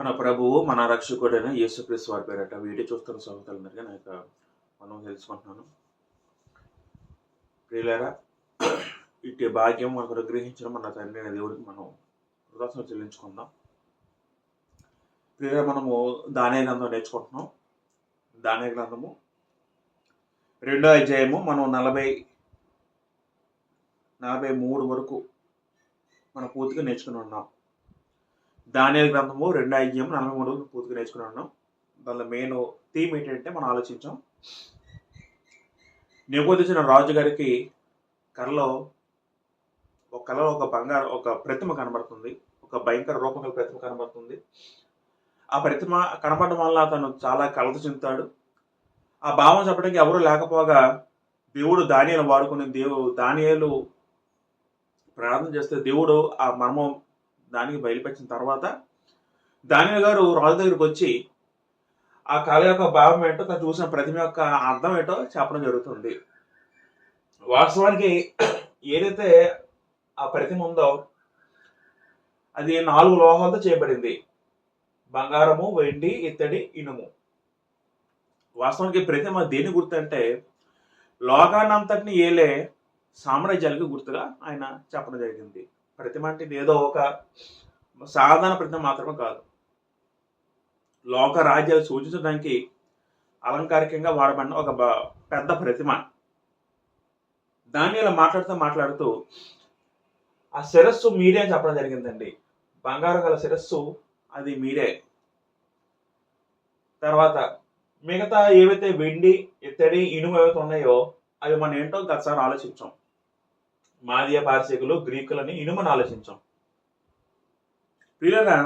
మన ప్రభువు మన రక్షకుడైన యేసుక్రీస్తు వారి పేరట వీడియో చూస్తున్న సహోదరులందరికీ నా యొక్క మనం తెలుసుకుంటున్నాను. ప్రియులారా, ఇటు భాగ్యం మనకు అనుగ్రహించిన మన తండ్రి అయిన దేవుడికి మనం కృతజ్ఞతలు చెల్లించుకుందాం. ప్రియులారా, మనము దానియేలు గ్రంథం నేర్చుకుంటున్నాం. దానియేలు గ్రంథము 2వ అధ్యాయము మనం 43 వరకు మనం పూర్తిగా నేర్చుకుని ఉన్నాం. దానియేలు గ్రంథము 2వ అధ్యాయం 43 పూర్తిగా నేర్చుకుని ఉన్నాం. దానిలో మెయిన్ థీమ్ ఏంటంటే మనం ఆలోచించాం. నెబుకద్నెజరు రాజు గారికి కలలో ఒక ప్రతిమ కనబడుతుంది. ఒక భయంకర రూపం గల ప్రతిమ కనబడుతుంది. ఆ ప్రతిమ కనబడడం వల్ల అతను చాలా కలత చెందుతాడు. ఆ భావం చెప్పడానికి ఎవరు లేకపోగా దేవుడు దానియేలు వాడుకుని దానియేలు ప్రార్థన చేస్తే దేవుడు ఆ మర్మం దానికి బయలుపెట్టిన తర్వాత దానియేలు గారు రాజు దగ్గరికి వచ్చి ఆ కళ యొక్క భావం ఏంటో, తను చూసిన ప్రతిమ యొక్క అర్థం ఏంటో చెప్పడం జరుగుతుంది. వాస్తవానికి ఏదైతే ఆ ప్రతిమ ఉందో అది 4 లోహాలతో చేయబడింది. బంగారము, వెండి, ఇత్తడి, ఇనుము. వాస్తవానికి ప్రతిమ దేని గుర్తు అంటే లోకాన్నంతటిని ఏలే సామ్రాజ్యాలకు గుర్తుగా ఆయన చెప్పడం జరిగింది. ప్రతిమ అంటే ఏదో ఒక సాధారణ ప్రతిమ మాత్రమే కాదు. లోక రాజ్యాలు సూచించడానికి అలంకారికంగా వాడబడిన ఒక పెద్ద ప్రతిమ. దానియేలు మాట్లాడుతూ ఆ శిరస్సు మీరే అని చెప్పడం జరిగిందండి. బంగారం గల శిరస్సు అది మీరే. తర్వాత మిగతా ఏవైతే వెండి, ఇత్తడి, ఇనుము ఏవైతే ఉన్నాయో అవి మనం ఏంటో గతసారి ఆలోచించాం. మాదీయ పారసీకులు, గ్రీకులని ఇనుమని ఆలోచించాం. ప్రియులారా,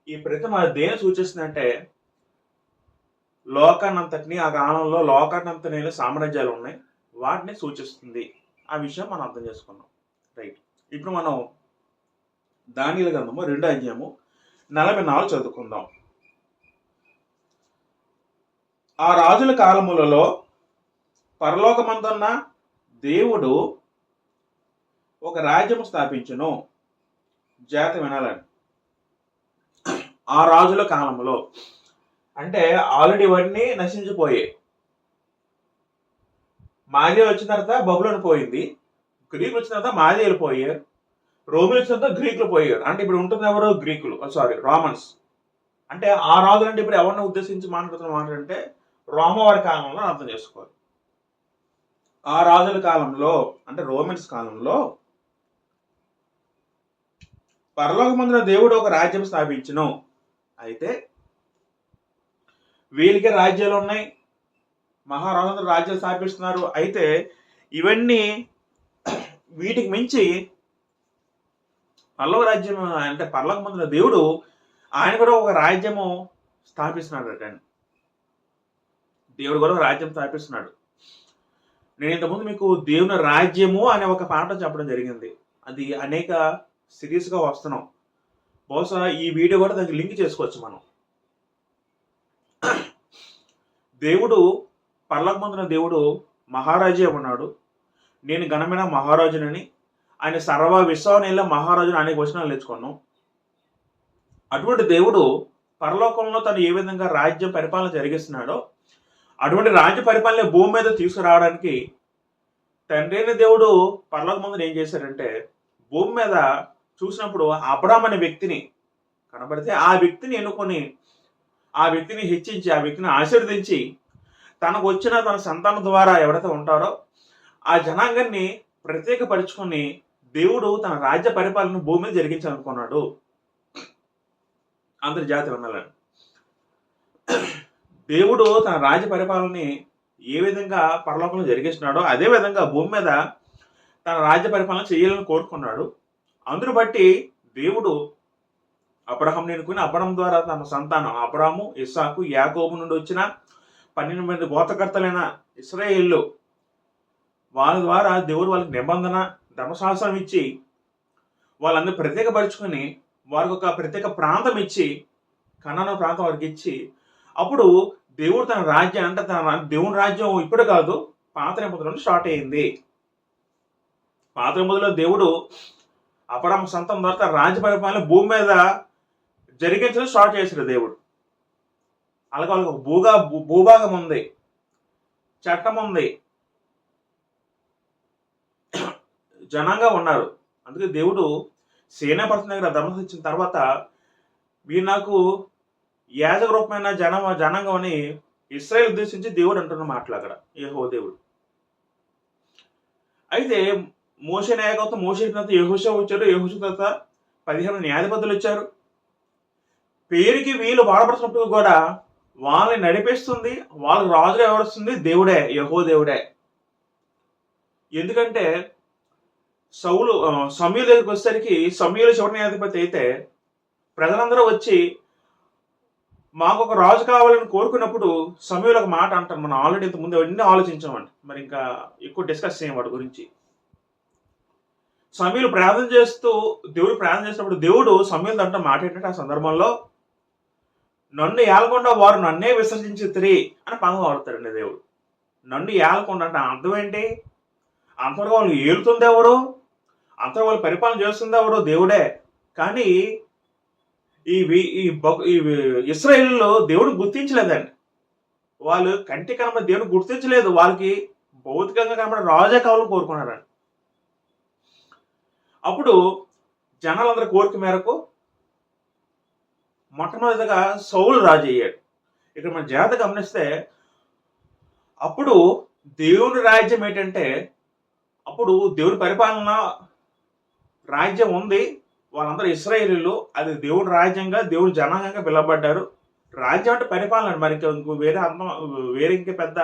ఈ ప్రతిమ దేని సూచిస్తుందంటే లోకాన్నంతటిని, ఆ కాలంలో లోకాన్నంతని సామ్రాజ్యాలు ఉన్నాయి, వాటిని సూచిస్తుంది. ఆ విషయం మనం అర్థం చేసుకున్నాం. రైట్. ఇప్పుడు మనం దానియేలు గ్రంథము 2వ అధ్యాయము 44 చదువుకుందాం. ఆ రాజుల కాలములలో పరలోకమందున్న దేవుడు ఒక రాజ్యము స్థాపించును. జాతి వినాలని. ఆ రాజుల కాలంలో అంటే ఆల్రెడీ ఇవన్నీ నశించిపోయాయి. మాదీయ వచ్చిన తర్వాత బబులోను పోయింది. గ్రీకులు వచ్చిన తర్వాత మాదీయులు పోయారు. రోమిలు వచ్చిన తర్వాత గ్రీకులు పోయారు. అంటే ఇప్పుడు ఉంటుంది ఎవరు? గ్రీకులు, రోమన్స్. అంటే ఆ రాజులు అంటే ఇప్పుడు ఎవరిని ఉద్దేశించి మాట్లాడుతున్న రోమవారి కాలంలో అర్థం చేసుకోవాలి. ఆ రాజుల కాలంలో అంటే రోమన్స్ కాలంలో పరలోకమందున దేవుడు ఒక రాజ్యం స్థాపించును. అయితే వీళ్ళకి రాజ్యాలు ఉన్నాయి, మహారాజులు రాజ్యాలు స్థాపిస్తున్నారు. అయితే ఇవన్నీ వీటికి మించి పరలోక రాజ్యం అంటే పరలోకమందున దేవుడు ఆయన కూడా ఒక రాజ్యము స్థాపిస్తున్నాడు. దేవుడు కూడా ఒక రాజ్యం స్థాపిస్తున్నాడు. నేను ఇంతకుముందు మీకు దేవుని రాజ్యము అనే ఒక పాఠం చెప్పడం జరిగింది. అది అనేక సిరీస్గా వస్తున్నాం. బహుశా ఈ వీడియో కూడా దానికి లింక్ చేసుకోవచ్చు మనం. దేవుడు పరలోకమందున దేవుడు మహారాజే ఉన్నాడు. నేను ఘనమైన మహారాజునని, ఆయన సర్వ విశ్వనేల మహారాజుని అనేక వచనాలు నేర్చుకున్నాం. అటువంటి దేవుడు పరలోకంలో తను ఏ విధంగా రాజ్యం పరిపాలన జరిగిస్తున్నాడో అటువంటి రాజ్య పరిపాలన భూమి మీద తీసుకురావడానికి తండ్రి అయిన దేవుడు పరలోకమందున ఏం చేశారంటే భూమి మీద చూసినప్పుడు అబ్రాహాము అనే వ్యక్తిని కనబడితే ఆ వ్యక్తిని ఎన్నుకొని, ఆ వ్యక్తిని హెచ్చించి, ఆ వ్యక్తిని ఆశీర్వదించి తనకు వచ్చిన తన సంతానం ద్వారా ఎవరైతే ఉంటారో ఆ జనాంగాన్ని ప్రత్యేకపరుచుకొని దేవుడు తన రాజ్య పరిపాలన భూమి మీద జరిగించాలనుకున్నాడు. అంతర్జాతి వినాలని. దేవుడు తన రాజ్య పరిపాలనని ఏ విధంగా పరలోకంలో జరిగిస్తున్నాడో అదే విధంగా భూమి మీద తన రాజ్య పరిపాలన చేయాలని కోరుకున్నాడు. అందును బట్టి దేవుడు అబ్రహాంని ఎన్నుకుని అబ్రహాం ద్వారా తన సంతానం అబ్రాము, ఇస్సాకు, యాకోబు నుండి వచ్చిన 12 మంది గోత్రకర్తలైన ఇశ్రాయేలు వాళ్ళ ద్వారా దేవుడు వాళ్ళకి నిబంధన, ధర్మశాస్త్రం ఇచ్చి వాళ్ళందరూ ప్రత్యేకపరుచుకొని వారికి ఒక ప్రత్యేక ప్రాంతం ఇచ్చి, కనాను ప్రాంతం వారికి ఇచ్చి, అప్పుడు దేవుడు తన రాజ్యం అంటే తన దేవుని రాజ్యం ఇప్పుడు కాదు, పాత నిబంధనలో స్టార్ట్ అయింది. పాత నిబంధనలో దేవుడు అబ్రాహాము సంతానం తర్వాత రాజ్య పరిపాలన భూమి మీద జరిగించడం స్టార్ట్ చేశాడు దేవుడు. అలాగే వాళ్ళకి ఒక భూభాగం ఉంది, చట్టం ఉంది, జనంగా ఉన్నారు. అందుకే దేవుడు సేనాపతి దగ్గర ధర్మం ఇచ్చిన తర్వాత మీరు నాకు యాజక రూపమైన జనాంగం అని ఇశ్రాయేల్ ఉద్దేశించి దేవుడు అంటున్న మాటలు అక్కడ యెహోవా దేవుడు. అయితే మోషే నాయకత్వం, మోషే తర్వాత యెహోషువ వచ్చారు, యెహోషువ తర్వాత 15 న్యాయాధిపతులు వచ్చారు. పేరుకి వీళ్ళు వాడబడుతున్నప్పుడు కూడా వాళ్ళని నడిపిస్తుంది, వాళ్ళకి రాజుగా ఎవరుస్తుంది దేవుడే, యెహోవా దేవుడే. ఎందుకంటే సమూయేలు దగ్గరికి వచ్చేసరికి సమూయేలు చివరి న్యాయాధిపతి అయితే ప్రజలందరూ వచ్చి మాకు ఒక రాజు కావాలని కోరుకున్నప్పుడు సమూయేలు ఒక మాట అంటారు. మనం ఆల్రెడీ ఇంత ముందు అన్నీ ఆలోచించామండి, మరి ఇంకా ఎక్కువ డిస్కస్ చేయం వాటి గురించి. సమూయేలు ప్రార్థన చేస్తూ దేవుడు ప్రార్థన చేసినప్పుడు దేవుడు సమూయేలు అంట మాట ఏంటంటే ఆ సందర్భంలో నన్ను ఏలకుండా వారు నన్నే విసర్జించితిరి అని పదం వాడతాడండి దేవుడు. నన్ను ఏలకుండా అంటే అర్థం ఏంటి? అంతవరకు వాళ్ళు ఏలుతుంది ఎవరు, అంతవరకు వాళ్ళు పరిపాలన చేస్తుంది ఎవరు? దేవుడే. కానీ ఈ ఇశ్రాయేలులో దేవుడు గుర్తించలేదండి. వాళ్ళు కంటి కనబడి దేవుడు గుర్తించలేదు, వాళ్ళకి భౌతికంగా కనబడి రాజే కావాలని కోరుకున్నారండి. అప్పుడు జనాలందరి కోరిక మేరకు మొట్టమొదటిగా సౌలు రాజు అయ్యాడు. ఇక్కడ మన జాగ్రత్త గమనిస్తే అప్పుడు దేవుని రాజ్యం ఏంటంటే, అప్పుడు దేవుని పరిపాలన రాజ్యం ఉంది, వాళ్ళందరూ ఇశ్రాయేలీలు, అది దేవుని రాజ్యంగా దేవుని జనాంగంగా పిలవబడ్డారు. రాజ్యం అంటే పరిపాలన, మరి ఇంకో వేరే అర్థం, వేరే ఇంకే పెద్ద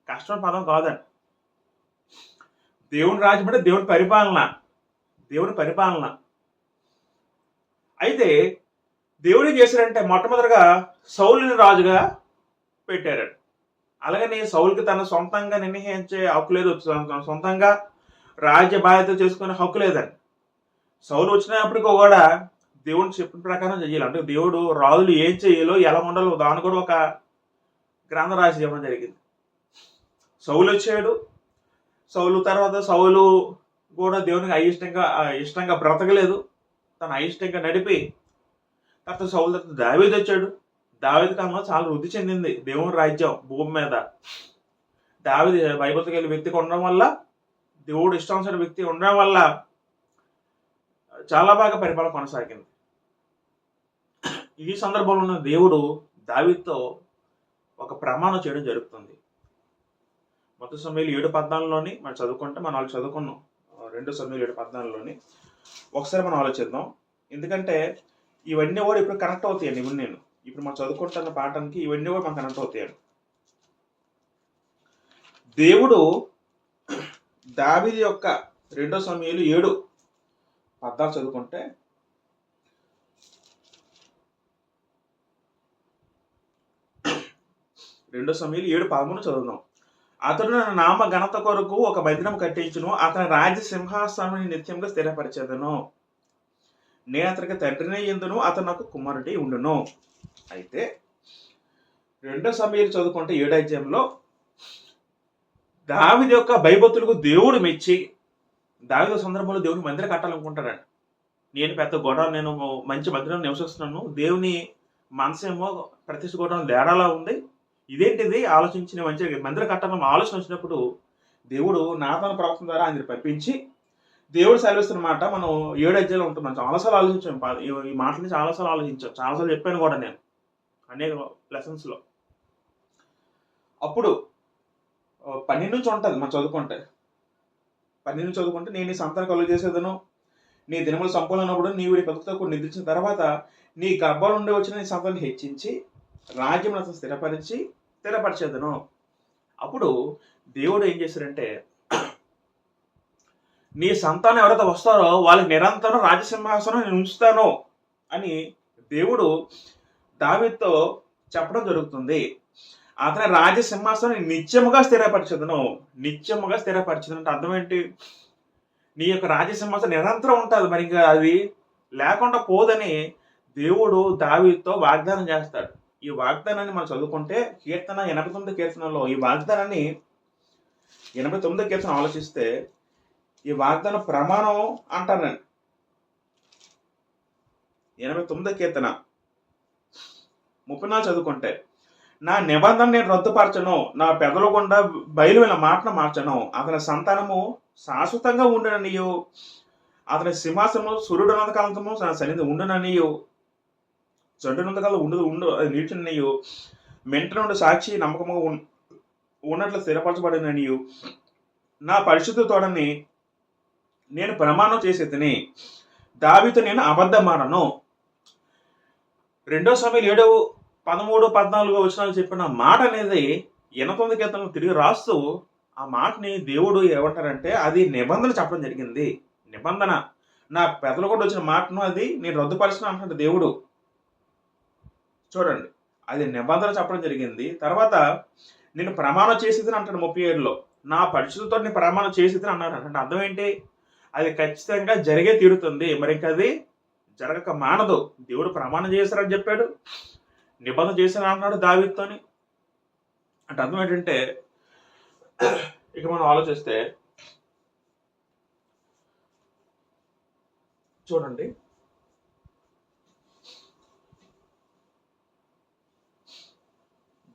కష్టమైన పదం కాదండి. దేవుని రాజ్యం అంటే దేవుని పరిపాలన, దేవుని పరిపాలన. అయితే దేవుడు ఏం చేశాడంటే మొట్టమొదటిగా సౌలుని రాజుగా పెట్టారండి. అలాగని సౌలుకి తన సొంతంగా నిర్ణయించే హక్కు లేదు, సొంతంగా రాజ్య బాధ్యత చేసుకునే హక్కు లేదండి. సౌలు వచ్చినప్పటికీ కూడా దేవుడు చెప్పిన ప్రకారం చెయ్యాలి. అంటే దేవుడు రాజులు ఏం చేయాలో ఎలా ఉండాలో దాన్ని కూడా ఒక గ్రంథ రాసి ఇవ్వడం జరిగింది. సౌలు వచ్చాడు, సౌలు తర్వాత సౌలు కూడా దేవునికి ఇష్టంగా బ్రతకలేదు, తను అయిష్టంగా నడిపి తర్వాత సౌలు తర్వాత దావీదు వచ్చాడు. దావీదు కాలంలో చాలా వృద్ధి చెందింది దేవుని రాజ్యం భూమి మీద. దావీదు బైబిల్కి వెళ్ళే వ్యక్తిగా ఉండడం వల్ల, దేవుడు ఇష్టానుసార వ్యక్తి ఉండడం వల్ల చాలా బాగా పరిపాలన కొనసాగింది. ఈ సందర్భంలో దేవుడు దావీదుతో ఒక ప్రమాణం చేయడం జరుగుతుంది. మొదటి సమూయేలు 7:14లోని మనం చదువుకుంటే, మనం వాళ్ళు చదువుకున్నాం 2 సమూయేలు 7:14లోని. ఒకసారి మనం ఆలోచిద్దాం, ఎందుకంటే ఇవన్నీ కూడా ఇప్పుడు కనెక్ట్ అవుతాయండి. ఇప్పుడు మనం చదువుకుంటున్న పాఠానికి ఇవన్నీ కూడా మనకు కనెక్ట్ అవుతాయండి. దేవుడు దావీదు యొక్క 2 సమూయేలు 7:14 చదువుకుంటే, రెండో సమూయేలు 7:13 చదువుదాం. అతడు నా నామ ఘనత కొరకు ఒక మందిరం కట్టించును, అతని రాజ్య సింహాసనం నిత్యంగా స్థిరపరిచేదను, నేను అతనికి తండ్రిని ఎందును, అతను నాకు కుమారుడి ఉండును. అయితే 2 సమూయేలు చదువుకుంటే 7వ అధ్యాయంలో దావీదు యొక్క భయభక్తులకు దేవుడు మెచ్చి, దావీదు సందర్భంలో దేవుని మందిరం కట్టాలనుకుంటాడండి. నేను పెద్ద గొడవ, నేను మంచి మందిరం నివసిస్తున్నాను, దేవుని మనసేమో ప్రతిష్ఠ గొడవ తేడాలా ఉంది, ఇదేంటిది ఆలోచించిన మంచి మందిరం కట్టాలని ఆలోచన వచ్చినప్పుడు దేవుడు నాతాను ప్రవక్త ద్వారా ఆయన పంపించి దేవుడు సెలవిస్తున్న మాట మనం 7వ అధ్యాయంలో ఉంటుంది. మనం చాలాసార్లు ఆలోచించాం, ఈ మాటని చాలాసార్లు ఆలోచించాం, చాలాసార్లు చెప్పాను కూడా నేను అనేక లెసన్స్లో. అప్పుడు 12 నుంచి ఉంటుంది మనం చదువుకుంటే, 12 నుంచి చదువుకుంటే, నేను నీ సంతానం కలుగు చేసేదను, నీ దినములు సంపూర్ణమైనప్పుడు నీవు నీ భక్తితో కూడా నిద్రించిన తర్వాత నీ గర్భం నుండి వచ్చిన నీ సంతానాన్ని హెచ్చించి రాజ్యం అతను స్థిరపరిచేదను. అప్పుడు దేవుడు ఏం చేశారంటే, నీ సంతానం ఎవరైతే వస్తారో వాళ్ళకి నిరంతరం రాజసింహాసనం నేను ఉంచుతాను అని దేవుడు దావీదుతో చెప్పడం జరుగుతుంది. అతని రాజసింహాసనం నిత్యముగా స్థిరపరిచేదను. నిత్యముగా స్థిరపరిచేది అంటే అర్థం ఏంటి? నీ యొక్క రాజసింహాసనం నిరంతరం ఉంటుంది, మరి ఇంకా అది లేకుండా పోదని దేవుడు దావీదుతో వాగ్దానం చేస్తాడు. ఈ వాగ్దానాన్ని మనం చదువుకుంటే కీర్తన 89 కీర్తనలో ఈ వాగ్దానాన్ని 89 కీర్తన ఆలోచిస్తే ఈ వాగ్దాన ప్రమాణం అంటారండి. 89 కీర్తన 34 చదువుకుంటే, నా నిబంధన నేను రద్దుపరచను, నా పెదల గుండా బయలువెళ్ళిన మాటను మార్చను, అతని సంతానము శాశ్వతంగా ఉండుననియు, అతని సింహాసనము సూర్యుడున్నంత కాలము సన్నిధి ఉండుననియు, చెడ్డునంత కాలం ఉండు అది నిలిచిననియు, మెంట నుండి సాక్షి నమ్మకము ఉన్నట్లు స్థిరపరచబడిననియు, నా పరిశుద్ధ తోడని నేను ప్రమాణం చేసి తిని దావీదు నేను అబద్ధమాడను. 2 సమూయేలు 7:13-14 వచనాలు చెప్పిన మాట అనేది 89 కీర్తనలు తిరిగి రాస్తూ ఆ మాటని దేవుడు ఏమంటారంటే అది నిబంధన చెప్పడం జరిగింది. నిబంధన, నా పెదలు కూడా వచ్చిన మాటను అది నేను రద్దుపరిచిన అంటున్నాడు దేవుడు. చూడండి, అది నిబంధన చెప్పడం జరిగింది. తర్వాత నేను ప్రమాణం చేసేది అంటాడు 37లో, నా పరిశుద్ధతో నేను ప్రమాణం చేసేది అన్నాడు. అంటే అర్థం ఏంటి? అది ఖచ్చితంగా జరిగే తీరుతుంది, మరి ఇంకా అది జరగక మానదు. దేవుడు ప్రమాణం చేశారని చెప్పాడు, నిబంధన చేశాను అన్నాడు దావీదుతోని. అంటే అర్థం ఏంటంటే, ఇక మనం ఆలోచిస్తే చూడండి,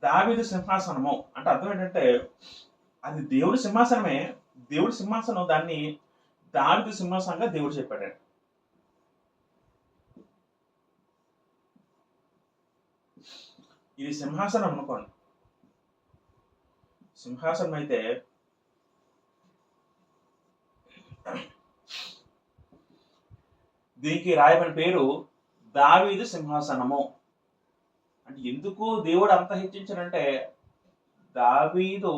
దావీదు సింహాసనము అంటే అర్థం ఏంటంటే అది దేవుడి సింహాసనమే. దేవుడి సింహాసనం, దాన్ని దావీదు సింహాసనంగా దేవుడు చెప్పాడు. ఇది సింహాసనం అనుకోండి. సింహాసనం అయితే దీనికి రాయబడిన పేరు దావీదు సింహాసనము. అంటే ఎందుకు దేవుడు అంత హెచ్చించాడంటే, దావీదు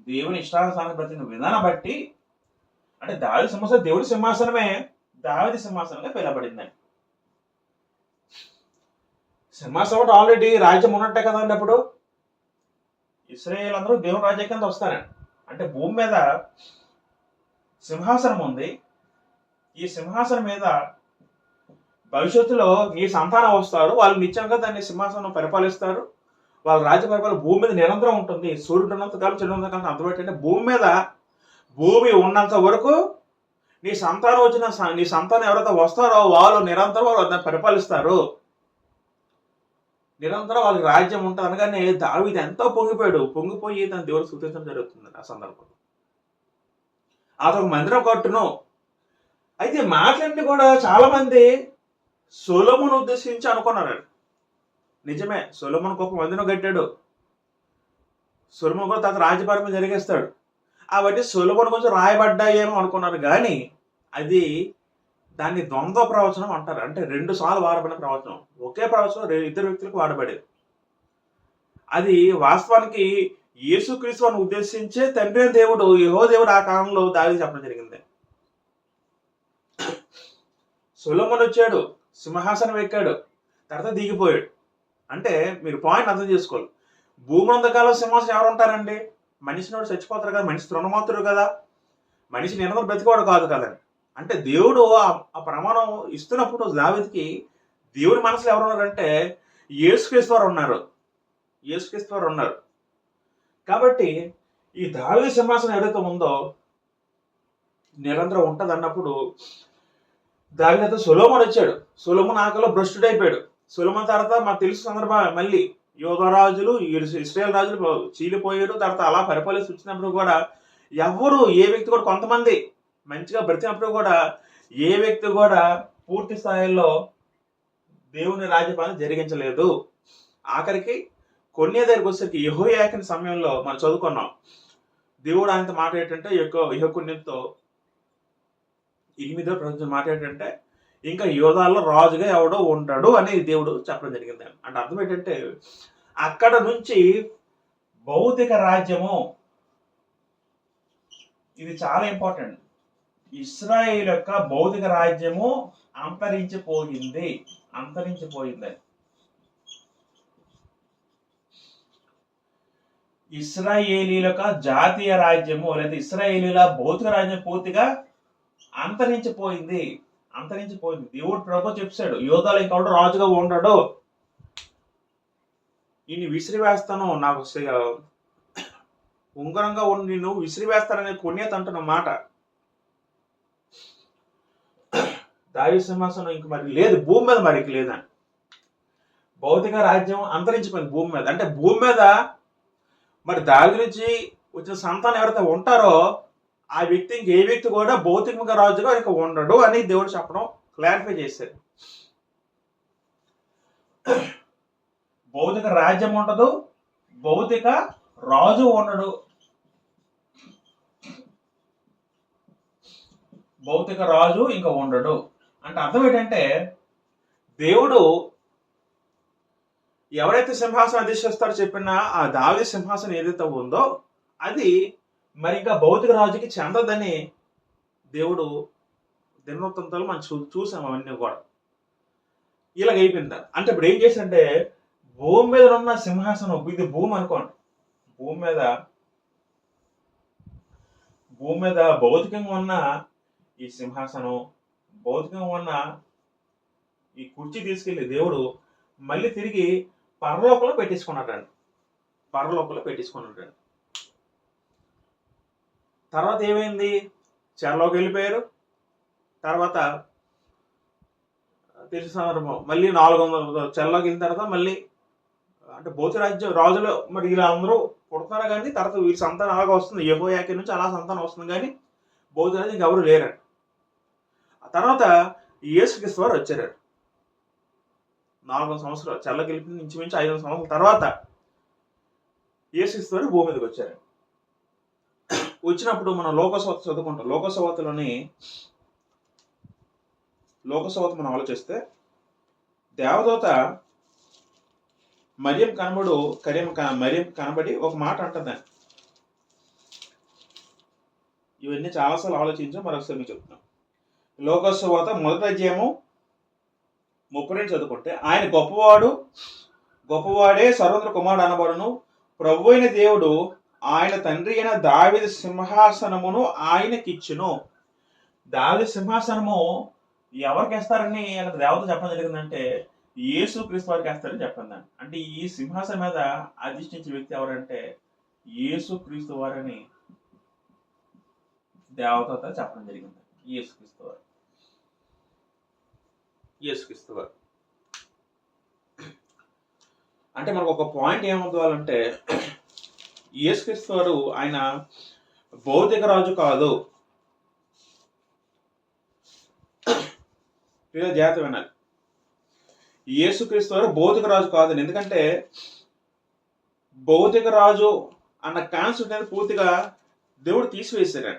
దేవుని ఇష్టానుసారం బ్రతికిన విధానం బట్టి, అంటే దావీదు సింహాసనం దేవుడి సింహాసనమే దావీదు సింహాసనంగా పిలవబడిందండి. సింహాసనం ఆల్రెడీ రాజ్యం ఉన్నట్టే కదండి. అప్పుడు ఇశ్రాయేలు అందరూ దేవుని రాజ్యం కింద వస్తారండి. అంటే భూమి మీద సింహాసనం ఉంది. ఈ సింహాసనం మీద భవిష్యత్తులో ఈ సంతానం వస్తారు, వాళ్ళు నిత్యంగా దాన్ని సింహాసనం పరిపాలిస్తారు. వాళ్ళ రాజ్య పరిపాలన భూమి మీద నిరంతరం ఉంటుంది. సూర్యుడు ఉన్నంత కాలం, చెడు కాలం అంతబెట్టంటే భూమి మీద, భూమి ఉన్నంత వరకు నీ సంతానం వచ్చిన నీ సంతానం ఎవరైతే వస్తారో వాళ్ళు నిరంతరం వాళ్ళు దాన్ని పరిపాలిస్తారు. నిరంతరం వాళ్ళకి రాజ్యం ఉంటుంది. అనగానే దావీదు ఎంతో పొంగిపోయి తన దేవుడు స్తుతించడం జరుగుతుంది ఆ సందర్భంలో. అదొక మందిరం కట్టును. అయితే మాటలన్నీ కూడా చాలా మంది సొలొమోను ఉద్దేశించి అనుకున్నారు. నిజమే, సొలొమోను గొప్ప మందిరం కట్టాడు, సొలొమోను కూడా తన రాజ్యపరిపాలన జరిగేస్తాడు, అవన్నీ సొలొమోను కొంచెం రాయబడ్డాయేమో అనుకున్నారు. కానీ అది దాన్ని ద్వంద్వ ప్రవచనం అంటారు. అంటే 2 సార్లు వాడబడిన ప్రవచనం. ఒకే ప్రవచనం 2 వ్యక్తులకు వాడబడేది. అది వాస్తవానికి యేసుక్రీస్తుని ఉద్దేశించే తండ్రి దేవుడు, యెహోవా దేవుడు ఆ కాలంలో దావీదు చెప్పడం జరిగింది. సొలొమోను వచ్చాడు, సింహాసనం ఎక్కాడు, తర్వాత దిగిపోయాడు. అంటే మీరు పాయింట్ అర్థం చేసుకోవాలి. భూమి అంతకాలం సింహాసనం ఎవరు ఉంటారండి? మనిషినోడు చచ్చిపోతారు కదా, మనిషి తృణమాత్రుడు కదా, మనిషి నిరంతరం బ్రతికోడు కాదు కదండి. అంటే దేవుడు ఆ ప్రమాణం ఇస్తున్నప్పుడు దావీదుకి దేవుడి మనసులో ఎవరు ఉన్నారంటే యేసుక్రీస్తు వారు ఉన్నారు. యేసుక్రీస్తు వారు ఉన్నారు. కాబట్టి ఈ దావీదు సింహాసనం ఏదైతే ఉందో నిరంతరం ఉంటుంది అన్నప్పుడు దావీదు సొలొమోను వచ్చాడు. సొలొమోను ఆకలో భ్రష్టుడైపోయాడు. సొలొమోను తర్వాత మాకు తెలుసు సందర్భం మళ్ళీ యోధా రాజులు, ఇశ్రాయేల్ రాజులు చీలిపోయాడు. తర్వాత అలా పరిపాలిస్తూ వచ్చినప్పుడు కూడా ఎవరు ఏ వ్యక్తి కూడా, కొంతమంది మంచిగా బ్రతికినప్పుడు కూడా ఏ వ్యక్తి కూడా పూర్తి స్థాయిలో దేవుని రాజ్యపాలన జరిగించలేదు. ఆఖరికి కొన్ని దగ్గరికి వచ్చేసరికి యెహోయాకీను సమయంలో మనం చదువుకున్నాం. దేవుడు ఆయనతో మాట ఏంటంటే యెహోయాకీనుతో 8వ ప్రవచనం మాట ఏంటంటే ఇంకా యోధాల్లో రాజుగా ఎవడో ఉంటాడు అని దేవుడు చెప్పడం జరిగింది. అంటే అర్థం ఏంటంటే అక్కడ నుంచి భౌతిక రాజ్యము, ఇది చాలా ఇంపార్టెంట్, ఇశ్రాయేలు యొక్క భౌతిక రాజ్యము అంతరించిపోయింది. ఇశ్రాయేలీల యొక్క జాతీయ రాజ్యము లేదా ఇశ్రాయేలీల భౌతిక రాజ్యం పూర్తిగా అంతరించిపోయింది. దేవుడు ప్రభు చెప్పాడు, యోధాలు ఇంకొకడు రాజుగా ఉండడు, నిన్ను విసిరివేస్తాను, నాకు ఉంగరంగా ఉండి నిన్ను విసిరివేస్తానని కొన్నేత అంటున్న మాట దావీదు సింహాసనం ఇంక మరి లేదు భూమి మీద, మరి లేదని. భౌతిక రాజ్యం అంతరించిపోయింది భూమి మీద. అంటే భూమి మీద మరి దావీదు నుంచి వచ్చిన సంతానం ఎవరైతే ఉంటారో ఆ వ్యక్తి ఇంకే వ్యక్తి కూడా భౌతికంగా రాజుగా ఇక ఉండడు అని దేవుడు చెప్పడం క్లారిఫై చేశారు. భౌతిక రాజ్యం ఉండదు, భౌతిక రాజు ఉండడు. భౌతిక రాజు ఇంకా ఉండడు అంటే అర్థం ఏంటంటే, దేవుడు ఎవరైతే సింహాసనం అధిష్టిస్తారో చెప్పిన ఆ దావీదు సింహాసనం ఏదైతే ఉందో అది మరి ఇంకా భౌతిక రాజుకి చెందదని దేవుడు దినవృత్తాంతాలు మనం చూసాం. అవన్నీ కూడా ఇలాగ అయిపోయింది. అంటే ఇప్పుడు ఏం చేశాడంటే, భూమి మీద ఉన్న సింహాసనం, ఇది భూమి అనుకోండి, భూమి మీద భౌతికంగా ఉన్న ఈ సింహాసనం, భౌతికంగా ఉన్న ఈ కుర్చీ తీసుకెళ్లి దేవుడు మళ్ళీ తిరిగి పరలోకంలో పెట్టించుకున్నాడండి. తర్వాత ఏమైంది, చెరలోకి వెళ్ళిపోయారు. తర్వాత తెలిసిన సందర్భం మళ్ళీ 400 చెరలోకి వెళ్ళిన తర్వాత మళ్ళీ అంటే భౌతిక రాజ్యం రాజులు మరి ఇలా అందరూ పుడతారు, కానీ తర్వాత వీరి సంతానం అలాగా వస్తుంది. యెహోయాకీను నుంచి అలా సంతానం వస్తుంది, కానీ భౌతిక రాజ్యం ఇంకెవరు లేరండి. ఆ తర్వాత యేసుక్రీస్తు వారు వచ్చారు. 400 సంవత్సరాలు చెరలోకి వెళ్ళిపోయిన ఇంచుమించు 500 సంవత్సరాల తర్వాత యేసుక్రీస్తు వారు భూమి మీదకి వచ్చారు. వచ్చినప్పుడు మనం లోకసువార్త చదువుకుంటాం. లోకసువార్త మనం ఆలోచిస్తే, దేవదూత మరియం కనబడి ఒక మాట అంటుందని. ఇవన్నీ చాలాసార్లు ఆలోచించాం, మరొకసారి మీకు చెప్తున్నాం. లోకసువార్త 1వ అధ్యాయము 32 చదువుకుంటే, ఆయన గొప్పవాడే సర్వోన్నత కుమారుడు అనబడును, ప్రభు అయిన దేవుడు ఆయన తండ్రి అయిన దావీదు సింహాసనమును ఆయనకిచ్చును. దావీదు సింహాసనము ఎవరికి వేస్తారని అక్కడ దేవత చెప్పడం జరిగిందంటే, యేసుక్రీస్తు వారికి వేస్తారని చెప్పింది. అంటే ఈ సింహాసనం మీద అధిష్ఠించే వ్యక్తి ఎవరంటే యేసుక్రీస్తు వారని దేవత చెప్పడం జరిగింది. యేసుక్రీస్తు వారు అంటే మనకు ఒక పాయింట్ ఏమవుతాలంటే, యేసుక్రీస్తు వారు ఆయన భౌతిక రాజు కాదు. జాగ్రత్త వినాలి, యేసుక్రీస్తు వారు భౌతిక రాజు కాదు. ఎందుకంటే భౌతిక రాజు అన్న కాన్సెప్ట్ అనేది పూర్తిగా దేవుడు తీసివేశారు.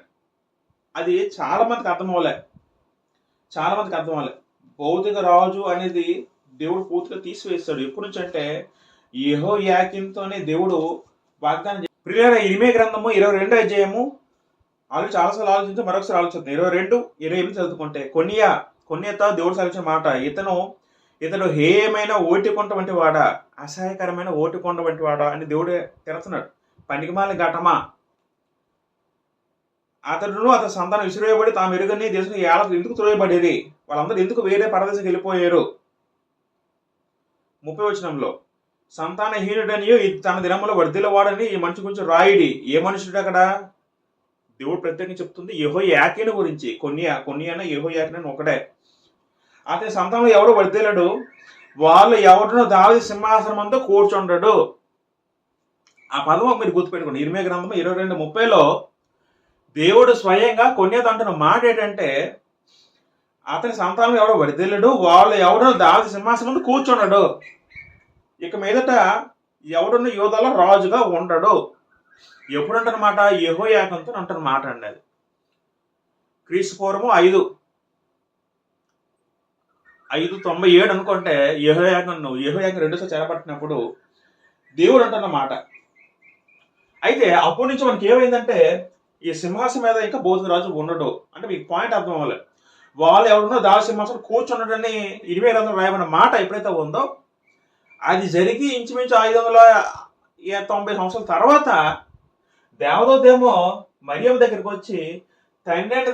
అది చాలా మందికి అర్థం అవ్వలే. భౌతిక రాజు అనేది దేవుడు పూర్తిగా తీసివేస్తాడు. ఎప్పటి నుంచి అంటే యెహోయాకీనుతోనే దేవుడు వాగ్దానం. ప్రియులారా, ఇర్మీయా గ్రంథము 22వ అధ్యాయము చాలాసార్లు ఆలోచించి మరొకసారి ఆలోచిస్తాం. 22:28 చదువుకుంటే, కొన్యతో దేవుడు సాగించిన మాట, ఇతడు హేయమైన ఓటికొంట వంటి వాడా, అసహాయకరమైన ఓటికొండ వంటి వాడా అని దేవుడే తెరుస్తున్నాడు. పనికిమాలిన ఘటమా, అతడును అతని సంతానం విసిరేయబడి తాము ఎరుగని దేశం ఏళ్ళకు ఎందుకు త్రోయబడేది, వాళ్ళందరూ ఎందుకు వేరే పరదేశంకి వెళ్ళిపోయారు. 30వ వచనంలో, సంతానహీనుడనియో తన దినములో వర్ధిల్లవాడని ఈ మనిషి గురించి రాయిడి. ఏ మనుషుడు అక్కడ? దేవుడు ప్రత్యేకంగా చెప్తుంది యెహోయాకీను గురించి. కొన్నియన యెహోయాకీను ఒకటే. అతని సంతానంలో ఎవరు వర్ధిల్లడు, వాళ్ళు ఎవరినో దావీదు సింహాసనం అంతా కూర్చుండడు. ఆ పదం మీరు గుర్తుపెట్టుకోండి. ఇర్మీయా గ్రంథం 22:30లో దేవుడు స్వయంగా కొన్యతో అంటున్న మాట ఏంటంటే, అతని సంతానం ఎవడో వర్ధిల్లడు, వాళ్ళు ఎవడో దావీదు సింహాసనం ముందు కూర్చుండడు. ఇక మీదట ఎవడున్న యూదాలో రాజుగా ఉండడు. ఎప్పుడు అంటున్నమాట? యెహోయాకీనుతో అంటున్న మాట అండి. అది క్రీస్తుపూర్వము 597 అనుకుంటే యెహోయాకీను రెండోసారి చెరపట్టినప్పుడు దేవుడు అంటున్న మాట. అయితే అప్పటి నుంచి మనకి ఏమైందంటే, ఈ సింహాసనం మీద ఇంకా భౌతిక రాజు ఉండడు. అంటే మీకు పాయింట్ అర్థం అవ్వాలి. వాళ్ళు ఎవరున్నో దావీదు సింహాసనం కూర్చున్నాడని 20 రాయబడిన మాట ఎప్పుడైతే ఉందో, అది జరిగి ఇంచుమించు 590 సంవత్సరాల తర్వాత దేవదూతేమో మరియం దగ్గరికి వచ్చి, తండ్రి అంటే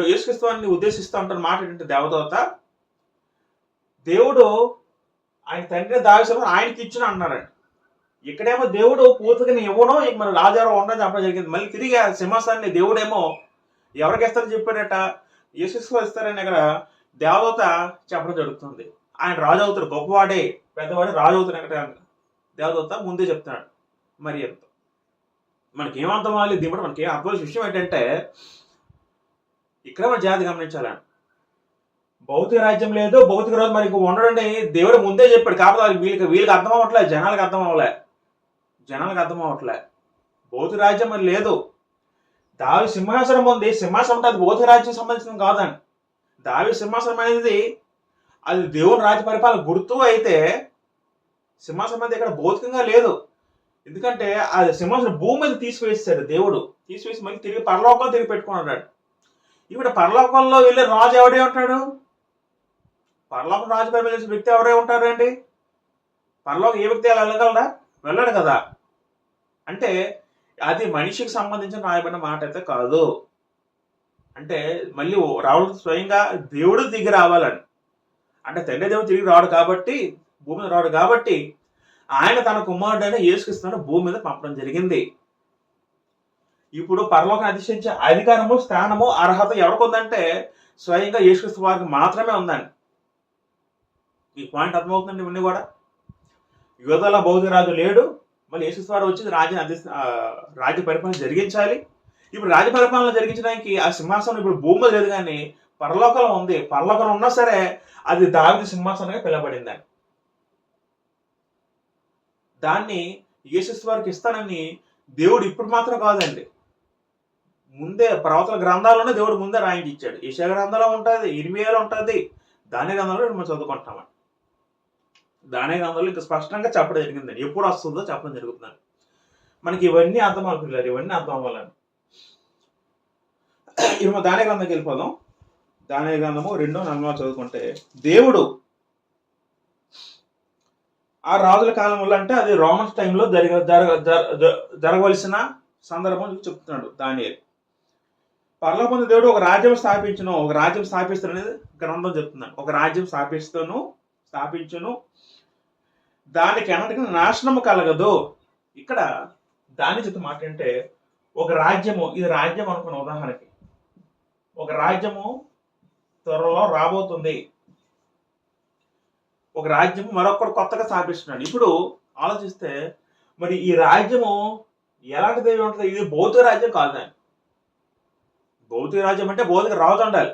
యేసుక్రీస్తు వారిని ఉద్దేశిస్తూ అంటున్న మాట ఏంటంటే, దేవదూత దేవుడు ఆయన తండ్రి దావీదు ఆయనకి ఇచ్చిన అంటున్నారండి. ఇక్కడేమో దేవుడు పూర్తిగా ఇవ్వడం, ఇక మన రాజారావు ఉండడం చెప్పడం జరిగింది. మళ్ళీ తిరిగి ఆ సింహాసనాన్ని దేవుడేమో ఎవరికి ఇస్తారని చెప్పాడట, యేసుక్రీస్తు ఇస్తారని అక్కడ దేవదూత చెప్పడం జరుగుతుంది. ఆయన రాజు అవుతాడు, గొప్పవాడే, పెద్దవాడే రాజు అవుతాడు. అక్కడ దేవదూత ముందే చెప్తున్నాడు. మరి ఎంత మనకి ఏమర్థం అవ్వాలి దీని బట్టి మనకి అర్థమైన విషయం ఏంటంటే, ఇక్కడ మన జాతి గమనించాలని, భౌతిక రాజ్యం లేదు, భౌతిక రోజు మరి ఉండడండి దేవుడు ముందే చెప్పాడు. కాకపోతే వీళ్ళకి అర్థం అవ్వట్లే, జనాలకు అర్థం అవ్వట్లే. భౌతిక రాజ్యం మరి లేదు. దావి సింహాసనం ఉంది, సింహాసనం అంటే అది భౌతిక రాజ్యం సంబంధించింది కాదండి. దావి సింహాసనం అనేది అది దేవుని రాజ్య పరిపాలన గుర్తు అయితే, సింహాసనం అనేది ఇక్కడ భౌతికంగా లేదు. ఎందుకంటే అది సింహాసనం భూమి మీద తీసివేసాడు దేవుడు. తీసివేసి మళ్ళీ తిరిగి పరలోకంలో తిరిగి పెట్టుకున్నాడు. ఇప్పుడు పరలోకంలో వెళ్ళే రాజు ఎవడే ఉంటాడు? పరలోకం రాజు పరిపాలన చేసే వ్యక్తి ఎవరే ఉంటారండి? పరలోకం ఏ వ్యక్తి అలా వెళ్ళగలరా? వెళ్ళాడు కదా. అంటే అది మనిషికి సంబంధించిన రాయబడిన మాట అయితే కాదు. అంటే మళ్ళీ రావడం స్వయంగా దేవుడు దిగి రావాలని, అంటే తండ్రి దేవుడు తిరిగి రాడు కాబట్టి, భూమి మీద రాడు కాబట్టి, ఆయన తన కుమారుడైన యేసుక్రీస్తును భూమి మీద పంపడం జరిగింది. ఇప్పుడు పరలోకం అధిష్ఠించే అధికారము, స్థానము, అర్హత ఎవరికి ఉందంటే స్వయంగా యేసుక్రీస్తు వారికి మాత్రమే ఉందండి. ఈ పాయింట్ అర్థమవుతుందండి. ఇవన్నీ కూడా యోధల భౌతిక రాజు లేడు, మళ్ళీ యేసుక్రీస్తు వారు వచ్చి రాజ్య పరిపాలన జరిగించాలి. ఇప్పుడు రాజ్య పరిపాలన జరిగించడానికి ఆ సింహాసనం ఇప్పుడు భూమి లేదు కానీ పరలోకంలో ఉంది. పరలోకంలో ఉన్నా సరే అది దావీదు సింహాసనంగా పిలవబడిందని, దాన్ని యేసుక్రీస్తు వారికి ఇస్తానని దేవుడు ఇప్పుడు మాత్రం కాదండి, ముందే ప్రవక్తల గ్రంథాల్లోనే దేవుడు ముందే రాయించి ఇచ్చాడు. యెషయా గ్రంథంలో ఉంటుంది, ఇర్మీయాలో ఉంటుంది, దానియేలు గ్రంథంలో మనం చదువుకుంటామని. దానియేలు గ్రంథంలో ఇంకా స్పష్టంగా చెప్పడం జరిగిందండి, ఎప్పుడు వస్తుందో చెప్పడం జరుగుతుందని. మనకి ఇవన్నీ అర్థం అవుతున్నారు, ఇవన్నీ అర్థం అవ్వాలని. ఇప్పుడు మనం దానియేలు గ్రంథంకి వెళ్ళిపోదాం. దానియేలు గ్రంథము 2:4 చదువుకుంటే, దేవుడు ఆ రాజుల కాలంలో, అంటే అది రోమన్స్ టైంలో జరగవలసిన సందర్భం చెప్తున్నాడు దానియేలు. పరలోకమందు దేవుడు ఒక రాజ్యం స్థాపిస్తాననేది గ్రంథం చెప్తున్నాడు. ఒక రాజ్యం స్థాపించును, దానికి ఎన్నటికీ నాశనము కలగదు. ఇక్కడ దాని చెప్తున్న మాట అంటే, ఒక రాజ్యము, ఇది రాజ్యం అనుకున్న ఉదాహరణకి, ఒక రాజ్యము త్వరలో రాబోతుంది. ఒక రాజ్యం మరొకరు కొత్తగా స్థాపిస్తున్నాడు. ఇప్పుడు ఆలోచిస్తే మరి ఈ రాజ్యము ఎలాంటిది ఉంటుంది? ఇది భౌతిక రాజ్యం కాదండి. భౌతిక రాజ్యం అంటే భౌతిక రాజు ఉండాలి.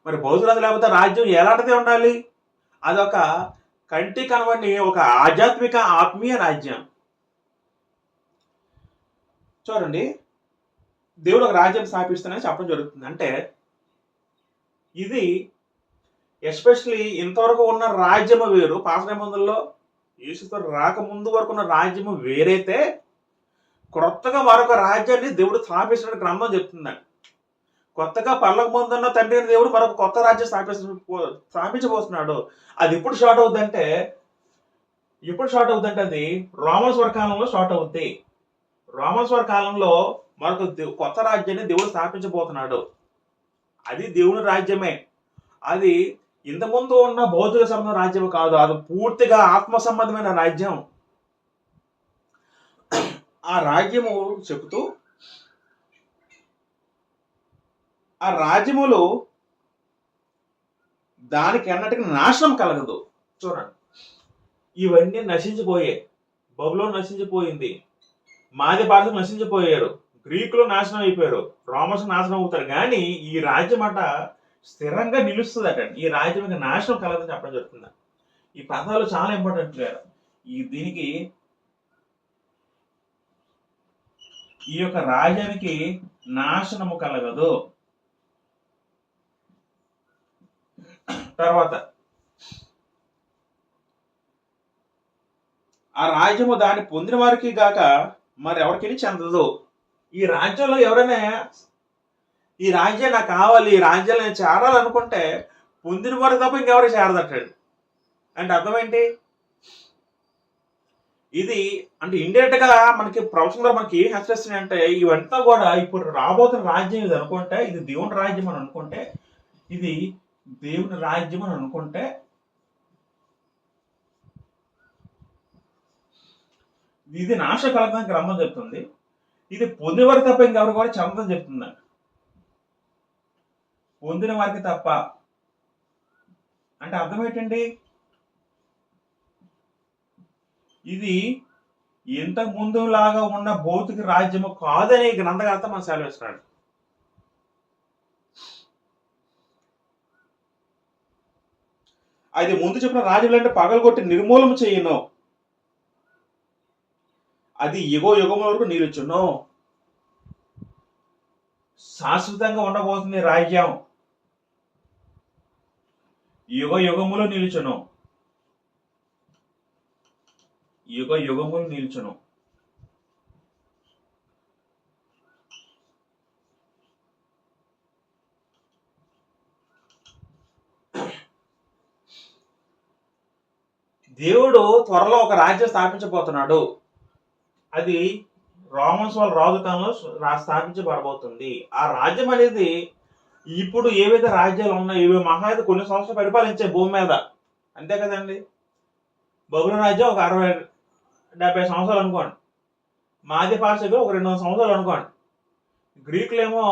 మరి భౌతిక రాజు లేకపోతే రాజ్యం ఎలాంటిది ఉండాలి? అదొక కంటి కనబడి ఒక ఆధ్యాత్మిక ఆత్మీయ రాజ్యం. చూడండి, దేవుడు ఒక రాజ్యం స్థాపిస్తానని చెప్పడం జరుగుతుంది. అంటే ఇది ఎస్పెషలీ ఇంతవరకు ఉన్న రాజ్యము వేరు. పాత నిబంధనలో యేసుతో రాకముందు వరకు ఉన్న రాజ్యము వేరైతే, కొత్తగా మరొక రాజ్యాన్ని దేవుడు స్థాపిస్తున్న గ్రంథం చెప్తుందండి. కొత్తగా పరలోకమందు ఉన్న తండ్రి దేవుడు మరొక కొత్త రాజ్యం స్థాపించబోతున్నాడు. అది ఎప్పుడు స్టార్ట్ అవుతుందంటే అది రోమన్స్ కాలంలో స్టార్ట్ అవుద్ది. రోమన్స్ కాలంలో మరొక కొత్త రాజ్యాన్ని దేవుడు స్థాపించబోతున్నాడు. అది దేవుని రాజ్యమే. అది ఇంతకుముందు ఉన్న భౌతిక సంబంధ రాజ్యం కాదు, అది పూర్తిగా ఆత్మ సంబంధమైన రాజ్యం. ఆ రాజ్యము చెబుతూ, ఆ రాజ్యములు దానికి అన్నట్టుగా నాశనం కలగదు. చూడండి, ఇవన్నీ నశించిపోయాయి. బబులోను నశించిపోయింది, మాది భారత నశించిపోయారు, గ్రీకులు నాశనం అయిపోయారు, రోమన్స్ నాశనం అవుతారు. కానీ ఈ రాజ్యం అట స్థిరంగా నిలుస్తుంది అట. ఈ రాజ్యం ఇంకా నాశనం కలగదని చెప్పడం జరుగుతుంది. ఈ పదాలు చాలా ఇంపార్టెంట్ గారు. దీనికి ఈ యొక్క రాజ్యానికి నాశనము కలగదు. తర్వాత ఆ రాజ్యము దాన్ని పొందిన వారికి గాక మరి ఎవరికి చెందదు. ఈ రాజ్యంలో ఎవరైనా ఈ రాజ్యం నాకు కావాలి, ఈ రాజ్యాలు నేను చేరాలనుకుంటే పొందిన వారికి తప్ప ఇంకెవరికి చేరదట్టండి. అంటే అర్థం ఏంటి? ఇది అంటే ఇండైరెక్ట్ గా మనకి ప్రవచనంలో మనకి ఏం హెచ్చరిస్తున్నాయి అంటే, ఇవంతా కూడా ఇప్పుడు రాబోతున్న రాజ్యం ఇది అనుకుంటే, ఇది దేవుని రాజ్యం అని అనుకుంటే, ఇది దేవుని రాజ్యం అని అనుకుంటే, ఇది నాశ కలగదని గ్రంథం చెప్తుంది. ఇది పొందినవారు తప్ప ఇంకెవరు కూడా చెందని చెప్తుందండి. పొందిన వారికి తప్ప. అంటే అర్థం ఏంటండి? ఇది ఇంతకు ముందు లాగా ఉన్న భౌతిక రాజ్యము కాదని గ్రంథకర్త మనం సెలవిస్తున్నాడు. అది ముందు చెప్పిన రాజ్యాలంటే పగలగొట్టి నిర్మూలన చేయను, అది యుగో యుగముల వరకు నిలుచును. శాశ్వతంగా ఉండబోతుంది రాజ్యం, యుగ యుగములు నిలుచును, యుగ యుగములు నిలుచును. దేవుడు త్వరలో ఒక రాజ్యం స్థాపించబోతున్నాడు. అది రోమన్స్ వాళ్ళ రాజు కాలంలో స్థాపించబడబోతుంది. ఆ రాజ్యం అనేది ఇప్పుడు ఏవైతే రాజ్యాలు ఉన్నాయో ఇవి మహా అయితే కొన్ని సంవత్సరాలు పరిపాలించే భూమి మీద, అంతే కదండి. బబులోను రాజ్యం ఒక 60-70 సంవత్సరాలు అనుకోండి, మాది పార్షికులు ఒక 200 సంవత్సరాలు అనుకోండి, గ్రీకులేమో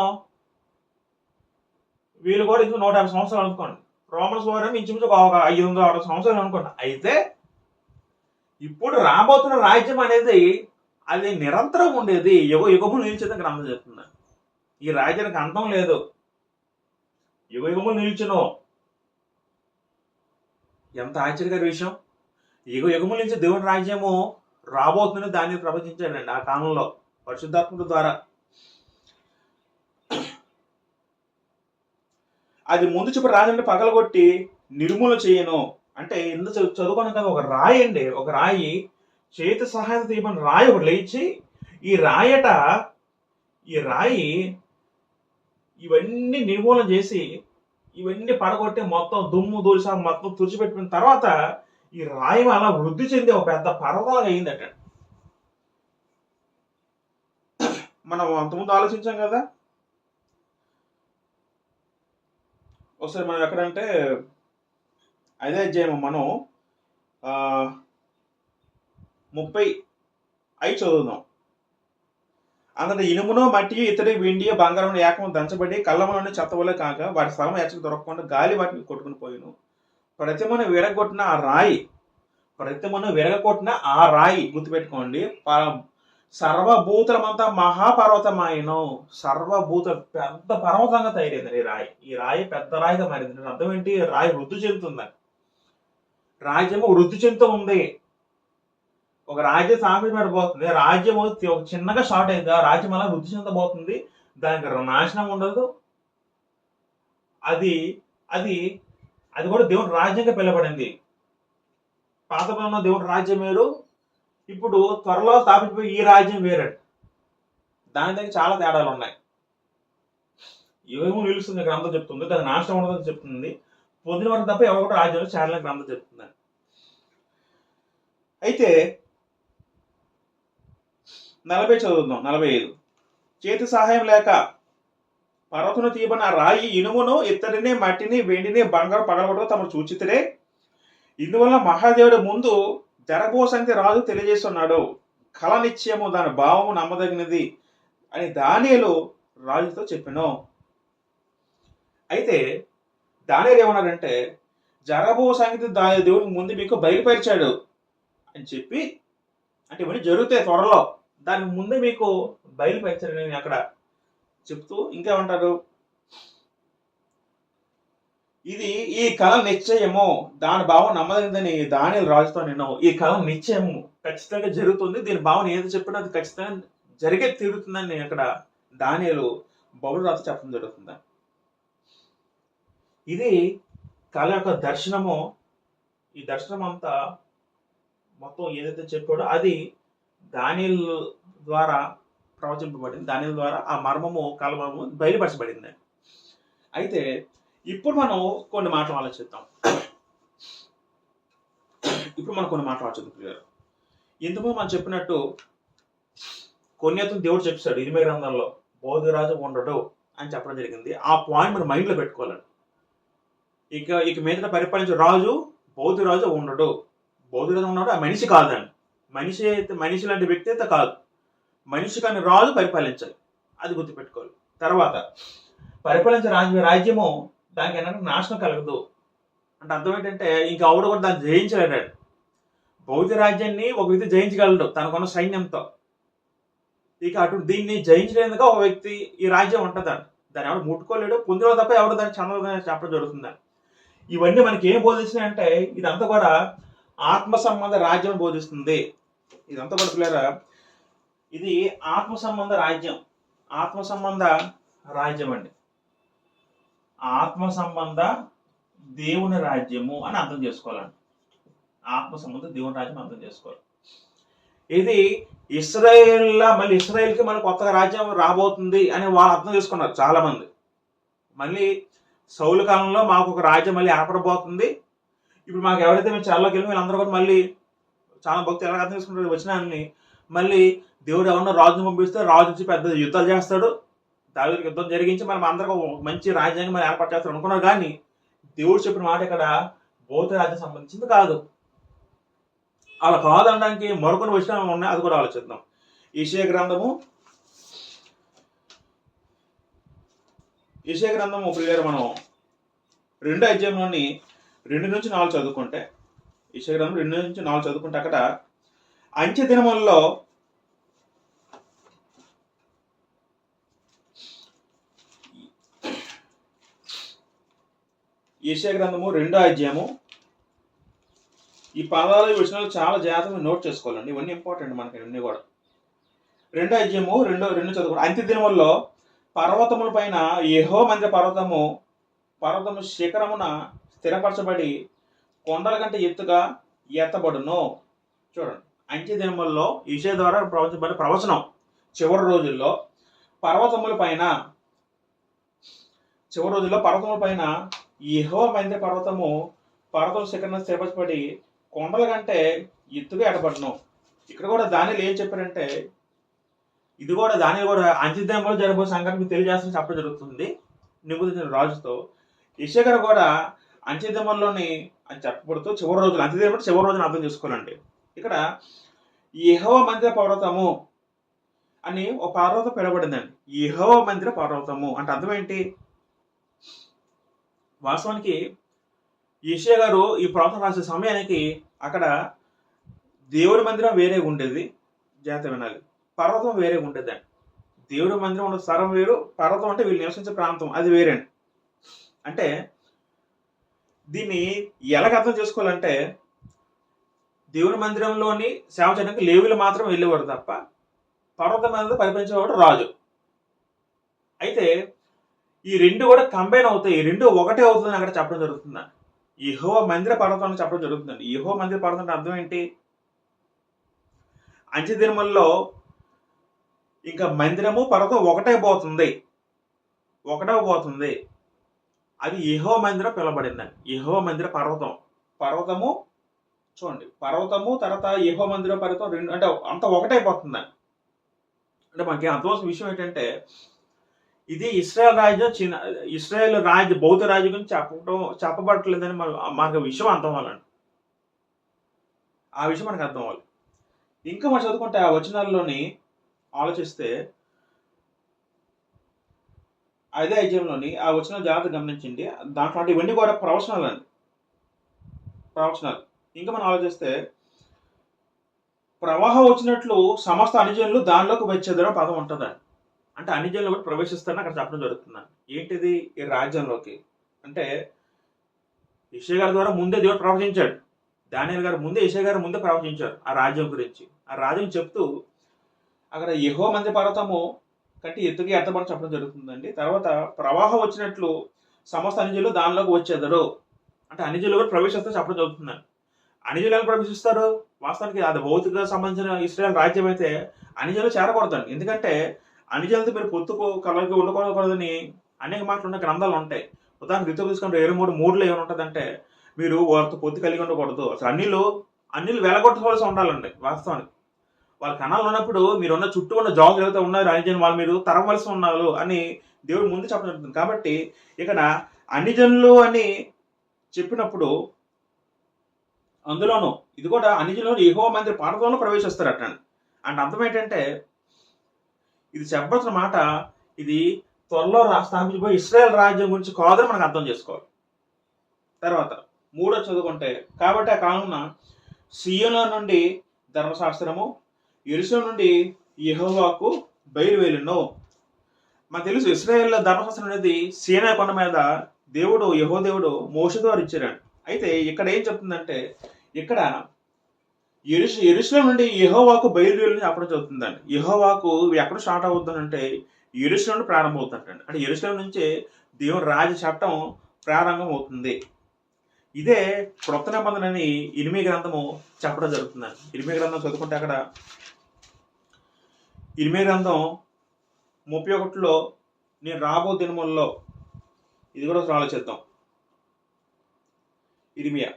వీళ్ళు కూడా ఇంకో 150 సంవత్సరాలు అనుకోండి, రోమన్స్ వారు ఇంచుమించు ఒక 560 సంవత్సరాలు అనుకోండి. అయితే ఇప్పుడు రాబోతున్న రాజ్యం అనేది అది నిరంతరం ఉండేది, యుగ యుగములు నిలిచేదని గ్రంథం చెప్తుంది. ఈ రాజ్యానికి అంతం లేదు, యుగ యుగములు నిలిచును. ఎంత ఆశ్చర్యకర విషయం! యుగ యుగముల నుంచి దేవుని రాజ్యము రాబోతుందని దాన్ని ప్రవచించాడండి ఆ కాలంలో పరిశుద్ధాత్మక ద్వారా. అది ముందు చెప్పి రాజంటే పగలగొట్టి నిర్మూలన చేయను అంటే ఇంత చదువుకోను కదా, ఒక రాయి అండి, ఒక రాయి చేతి సహాయం తీయమని రాయి ఒకటి లేచి ఈ రాయి ఇవన్నీ నిర్మూలన చేసి ఇవన్నీ పడగొట్టి మొత్తం దుమ్ము దూసా మొత్తం తుడిచిపెట్టిన తర్వాత ఈ రాయి అలా వృద్ధి చెంది ఒక పెద్ద పర్వతాలుగా అయిందట. మనం అంతకుముందు ఆలోచించాం కదా. ఒకసారి మనం ఎక్కడంటే అదే అధ్యాయం మనం 35 చదువుదాం. అందులో ఇనుమునో మట్టి ఇతడి వెండి బంగారం ఏకము దంచబడి కళ్ళములోని చెత్తవలే కాక వాటి స్థలం ఎచ్చక దొరకకుండా గాలి వాటిని కొట్టుకుని పోయిను. ప్రతిమను విరగొట్టిన ఆ రాయి గుర్తుపెట్టుకోండి, సర్వభూతలమంతా మహాపర్వతమాయను. సర్వభూత పెద్ద పర్వతంగా తయారైంది ఈ రాయి పెద్ద రాయిగా మారింది. అర్థం ఏంటి? రాయి వృద్ధి చెందుతుందని, రాజ్యము వృద్ధి చెందుతూ ఉంది. ఒక రాజ్యం స్థాపించబడిపోతుంది, రాజ్యం ఒక చిన్నగా షార్ట్ అయింది, ఆ రాజ్యం అలా వృద్ధి చెందబోతుంది, దానికి నాశనం ఉండదు. అది అది అది కూడా దేవుని రాజ్యంగా పిలవబడింది. పాతకాలంలో దేవుని రాజ్యం వేరు, ఇప్పుడు త్వరలో స్థాపించిపోయి ఈ రాజ్యం వేరే. దాని దగ్గర చాలా తేడాలు ఉన్నాయి. ఏమో నిలుస్తుంది గ్రంథం చెప్తుంది, దాని నాశనం ఉండదని చెప్తుంది, పొందిన వరకు తప్ప ఎవరు కూడా రాజ్యంలో చేరాలని గ్రంథం చెప్తుంది. అయితే 40 చదువుదాం. 45 చేతి సహాయం లేక పర్వతను తీయబడిన రాయి ఇనుమును ఇత్తడిని మట్టిని వెండిని బంగారం పగలగొట్టగా తమను చూచితరే. ఇందువల్ల మహాదేవుడు ముందు జరగబో సంగతి రాజు తెలియజేస్తున్నాడు. కళ నిశ్చయము దాని భావము నమ్మదగినది అని దానియేలు రాజుతో చెప్పాను. అయితే దానియేలు ఏమన్నాడంటే జరగబో సంగతి దేవుడికి ముందు మీకు బయలుపరిచాడు అని చెప్పి, అంటే ఇవన్నీ జరుగుతాయి త్వరలో, దానికి ముందే మీకు బయలుపరిచాడు నేను అక్కడ చెప్తూ ఇంకేమంటారు, ఇది ఈ కళ నిశ్చయము దాని భావం నమ్మదగినదని దానియేలు రాజుతో నేను, ఈ కళ నిశ్చయము ఖచ్చితంగా జరుగుతుంది, దీని భావన ఏది చెప్పినా అది ఖచ్చితంగా జరిగే తీరుతుందని నేను అక్కడ దానియేలు బబులు రాజు చెప్పడం జరుగుతుంది. ఇది కళ యొక్క దర్శనము. ఈ దర్శనం అంతా మొత్తం ఏదైతే చెప్పాడో అది దానియేలు ద్వారా ప్రవచింపబడింది, దానియేలు ద్వారా ఆ మర్మము కలమర్మము బయలుపరచబడింది. అయితే ఇప్పుడు మనం కొన్ని మాటలు ఆలోచిద్దాం. ఇంతకు మనం చెప్పినట్టు కొన్ని అతను దేవుడు చెప్పాడు ఇరిమియా గ్రంథంలో బౌద్ధరాజు ఉండడు అని చెప్పడం జరిగింది. ఆ పాయింట్ మనం మైండ్లో పెట్టుకోవాలండి. ఇక మీద పరిపాలించే రాజు బౌద్ధరాజు ఉండడు. బౌద్ధరాజు ఉన్నాడు, ఆ మనిషి కాదండి. మనిషి లాంటి వ్యక్తి అయితే కాదు, మనిషి కానీ రాజు పరిపాలించాలి, అది గుర్తుపెట్టుకోవాలి. తర్వాత పరిపాలించే రాజ్యము దానికి ఏంటంటే నాశనం కలగదు. అంటే అర్థం ఏంటంటే ఇంకా ఆవిడ కూడా దాన్ని జయించలేడు. భౌతిక రాజ్యాన్ని ఒక వ్యక్తి జయించగలడు తనకున్న సైన్యంతో. ఇక అటు దీన్ని జయించలేదుగా ఒక వ్యక్తి ఈ రాజ్యం ఉంటుందండి. దాన్ని ఎవరు ముట్టుకోలేడు, పొందిలో తప్ప ఎవరు దాన్ని చెందదని చెప్పడం జరుగుతుందండి. ఇవన్నీ మనకి ఏం బోధిస్తున్నాయి అంటే ఇదంతా కూడా ఆత్మ సంబంధ రాజ్యం బోధిస్తుంది. ఇదంతా కూడా పిల్లరా ఇది ఆత్మ సంబంధ రాజ్యం. ఆత్మ సంబంధ రాజ్యం అండి. ఆత్మ సంబంధ దేవుని రాజ్యము అని అర్థం చేసుకోవాలండి. ఆత్మ సంబంధ దేవుని రాజ్యం అర్థం చేసుకోవాలి. ఇది మళ్ళీ ఇస్రాయేల్కి మళ్ళీ కొత్తగా రాజ్యం రాబోతుంది అని వాళ్ళు అర్థం చేసుకున్నారు చాలా మంది. మళ్ళీ సౌలు కాలంలో మాకు ఒక రాజ్యం మళ్ళీ ఏర్పడబోతుంది, ఇప్పుడు మాకు ఎవరైతే మేము చాలాకి వెళ్ళి వీళ్ళందరూ కూడా మళ్ళీ చాలా భక్తి ఎలా అర్థం చేసుకుంటారు వచ్చినాన్ని మళ్ళీ దేవుడు ఎవరన్నా రాజుని పంపిస్తే రాజు నుంచి పెద్ద యుద్ధాలు చేస్తాడు, దావీదుకి యుద్ధం జరిగించి మనం అందరికీ మంచి రాజ్యాన్ని మనం ఏర్పాటు చేస్తాడు అనుకున్నారు. కానీ దేవుడు చెప్పిన మాట ఇక్కడ భౌతిక రాజ్యం సంబంధించింది కాదు. అలా కాదనడానికి మరొకటి వచ్చిన ఉన్నాయి, అది కూడా ఆలోచిద్దాం. యెషయా గ్రంథము ప్రియులారా మనం 2వ అధ్యాయంలోని 2 నుంచి 4 చదువుకుంటే, యెషయా గ్రంథం 2 నుంచి 4 చదువుకుంటే అక్కడ అంత్య దినములలో యెషయా గ్రంథము 2వ అధ్యాయము ఈ పదాలు వచనాలు చాలా జాగ్రత్తగా నోట్ చేసుకోవాలండి. ఇవన్నీ ఇంపార్టెంట్ మనకి ఇవన్నీ కూడా. 2వ అధ్యాయము 2 చదువుకోండి. అంత్య దినములలో పర్వతముల పైన యెహోవా మందిర పర్వతము శిఖరమున స్థిరపరచబడి కొండల కంటే ఎత్తుగా ఎత్తబడును. చూడండి, అంత్య దినములలో యెషయా ద్వారా ప్రవచించబడిన ప్రవచనం. చివరి రోజుల్లో పర్వతముల పైన యెహోవా మందిర పర్వతం శిఖరమున స్థిరపరచబడి కొండల కంటే ఎత్తుగా ఎడబడును. ఇక్కడ కూడా దానిలో ఏం చెప్పారంటే ఇది కూడా దానిలో కూడా అంత్యదినంలో జరగబోయే సంఘటన తెలియజేస్తామని చెప్పడం జరుగుతుంది నిబుదించిన రాజుతో. యెషయా గారు కూడా అంత్యదినంలోని అని చెప్పబడుతూ చివరి రోజులు, అంత్యదినం చివరి రోజున అర్థం చేసుకోవాలండి. ఇక్కడ యెహోవా మందిర పర్వతము అని ఒక పర్వతం పిలవబడిందండి. యెహోవా మందిర పర్వతము అంటే అర్థం ఏంటి? వాస్తవానికి యెషయా గారు ఈ ప్రవచనం రాసే సమయానికి అక్కడ దేవుడి మందిరం వేరే ఉండేది. జాగ్రత్త వినాలి. పర్వతం వేరే ఉండేదండి. దేవుడి మందిరం ఉన్న స్థలం వేరు, పర్వతం అంటే వీళ్ళు నివసించే ప్రాంతం అది వేరేండి. అంటే దీన్ని ఎలాగ అర్థం చేసుకోవాలంటే దేవుడి మందిరంలోని సేవ చేయడానికి లేవీలు మాత్రం వెళ్ళేవాడు తప్ప పర్వతం మీద పరిపాలించేవాడు రాజు. అయితే ఈ రెండు కూడా కంబైన్ అవుతాయి, రెండు ఒకటే అవుతుందని అక్కడ చెప్పడం జరుగుతుందండి. యెహోవా మందిర పర్వతం అని చెప్పడం జరుగుతుందండి. యెహోవా మందిర పర్వతం అంటే అర్థం ఏంటి? అంత్య దినములలో ఇంకా మందిరము పర్వతం ఒకటే పోతుంది. అది యెహోవా మందిరం పిలవబడిందండి. యెహోవా మందిర పర్వతము చూడండి, పర్వతము తర్వాత యెహోవా మందిర పర్వతం రెండు అంటే అంత ఒకటైపోతుందండి. అంటే మనకి అర్థమవుతున్న విషయం ఏంటంటే ఇది ఇస్రాయేల్ రాజ్య బౌద్ధ రాజ్యం గురించి చెప్పబడట్లేదని మనకు విషయం అర్థం అవ్వాలండి. ఆ విషయం మనకు అర్థం అవ్వాలి. ఇంకా మనం చదువుకుంటే ఆ వచనాల్లోని ఆలోచిస్తే అదే అధ్యాయంలోని ఆ వచనాలు జాగ్రత్త గమనించండి. దాంట్లో ఇవన్నీ కూడా ప్రవచనాలు. ఇంకా మనం ఆలోచిస్తే ప్రవాహం వచ్చినట్లు సమస్త అనిజనులు దానిలోకి వచ్చేదనే పదం ఉంటుందండి. అంటే అనిజనులు కూడా ప్రవేశిస్తారని అక్కడ చెప్పడం జరుగుతుందండి. ఏంటిది? ఈ రాజ్యంలోకి అంటే యెషయా గారి ద్వారా ముందే దేవుడు ప్రవచించాడు. దానియేలు గారు ముందే యెషయా గారు ముందే ప్రవచించారు ఆ రాజ్యం గురించి. ఆ రాజ్యం చెప్తూ అక్కడ యెహోవా మందిర పర్వతము కంటే ఎత్తుగా ఎత్తబడి చెప్పడం జరుగుతుందండి. తర్వాత ప్రవాహం వచ్చినట్లు సమస్త అనిజనులు దానిలోకి వచ్చేదరు అంటే అనిజనులు కూడా ప్రవేశిస్తారని చెప్పడం జరుగుతుందండి. అనిజనులు ఎలా ప్రవేశిస్తారు? వాస్తవానికి అది భౌతిక సంబంధించిన ఇశ్రాయేల్ రాజ్యం అయితే అనిజనులు చేరకూడదండి. ఎందుకంటే అనిజనులతో మీరు పొత్తుకు కలకి ఉండకూడదని అనేక మాటలు ఉన్న గ్రంథాలు ఉంటాయి. ఉదాహరణకు రితుకు తీసుకుంటే 23:3 ఏమైనా ఉంటుందంటే మీరు వారితో పొత్తు కలిగి ఉండకూడదు. అసలు అన్నిలు వెలగొట్టుకోవాల్సి ఉండాలండి. వాస్తవానికి వాళ్ళ కణాలు ఉన్నప్పుడు మీరున్న చుట్టూ ఉన్న జాబులు ఏవైతే ఉన్నారో అనిజనులు వాళ్ళు మీరు తరవలసి ఉన్నారు అని దేవుడు ముందు చెప్పడం జరుగుతుంది. కాబట్టి ఇక్కడ అనిజనులు అని చెప్పినప్పుడు అందులోనూ ఇది కూడా అనిజనులు యెహోవా మందిర పర్వతంలో ప్రవేశిస్తారు అట్టండి. అంటే అర్థం ఏంటంటే ఇది చెప్పబడుతున్న మాట ఇది త్వరలో స్థాపించబోయే ఇశ్రాయేల్ రాజ్యం గురించి కాదని మనకు అర్థం చేసుకోవాలి. తర్వాత మూడో చదువుకుంటే, కాబట్టి ఆ కాలంలో సీయోను నుండి ధర్మశాస్త్రము, యెరూషలేము నుండి యెహోవాకు బయలువెళ్ళెను. మనకు తెలుసు ఇశ్రాయేల్ ధర్మశాస్త్రం అనేది సీనాయి కొండ మీద దేవుడు దేవుడు మోషే ద్వారా ఇచ్చాడు. అయితే ఇక్కడ ఏం చెప్తుందంటే, ఇక్కడ యెరూషలేము నుండి యెహోవాకు బయలువెళ్ళి చెప్పడం చదువుతుందండి. యెహోవాకు ఎక్కడ స్టార్ట్ అవుతుందంటే యెరూషలేము నుండి ప్రారంభం అవుతుందండి. అంటే యెరూషలేము నుంచే దేవుని రాజ్య చట్టం ప్రారంభం అవుతుంది. ఇదే క్రొత్త నిబంధనని ఇర్మీయా గ్రంథము చెప్పడం జరుగుతుందండి. ఇర్మీయా గ్రంథం చదువుకుంటే అక్కడ ఇర్మీయా గ్రంథం 31లో నేను రాబో దినముల్లో, ఇది కూడా ఆలోచిద్దాం. ఇర్మీయా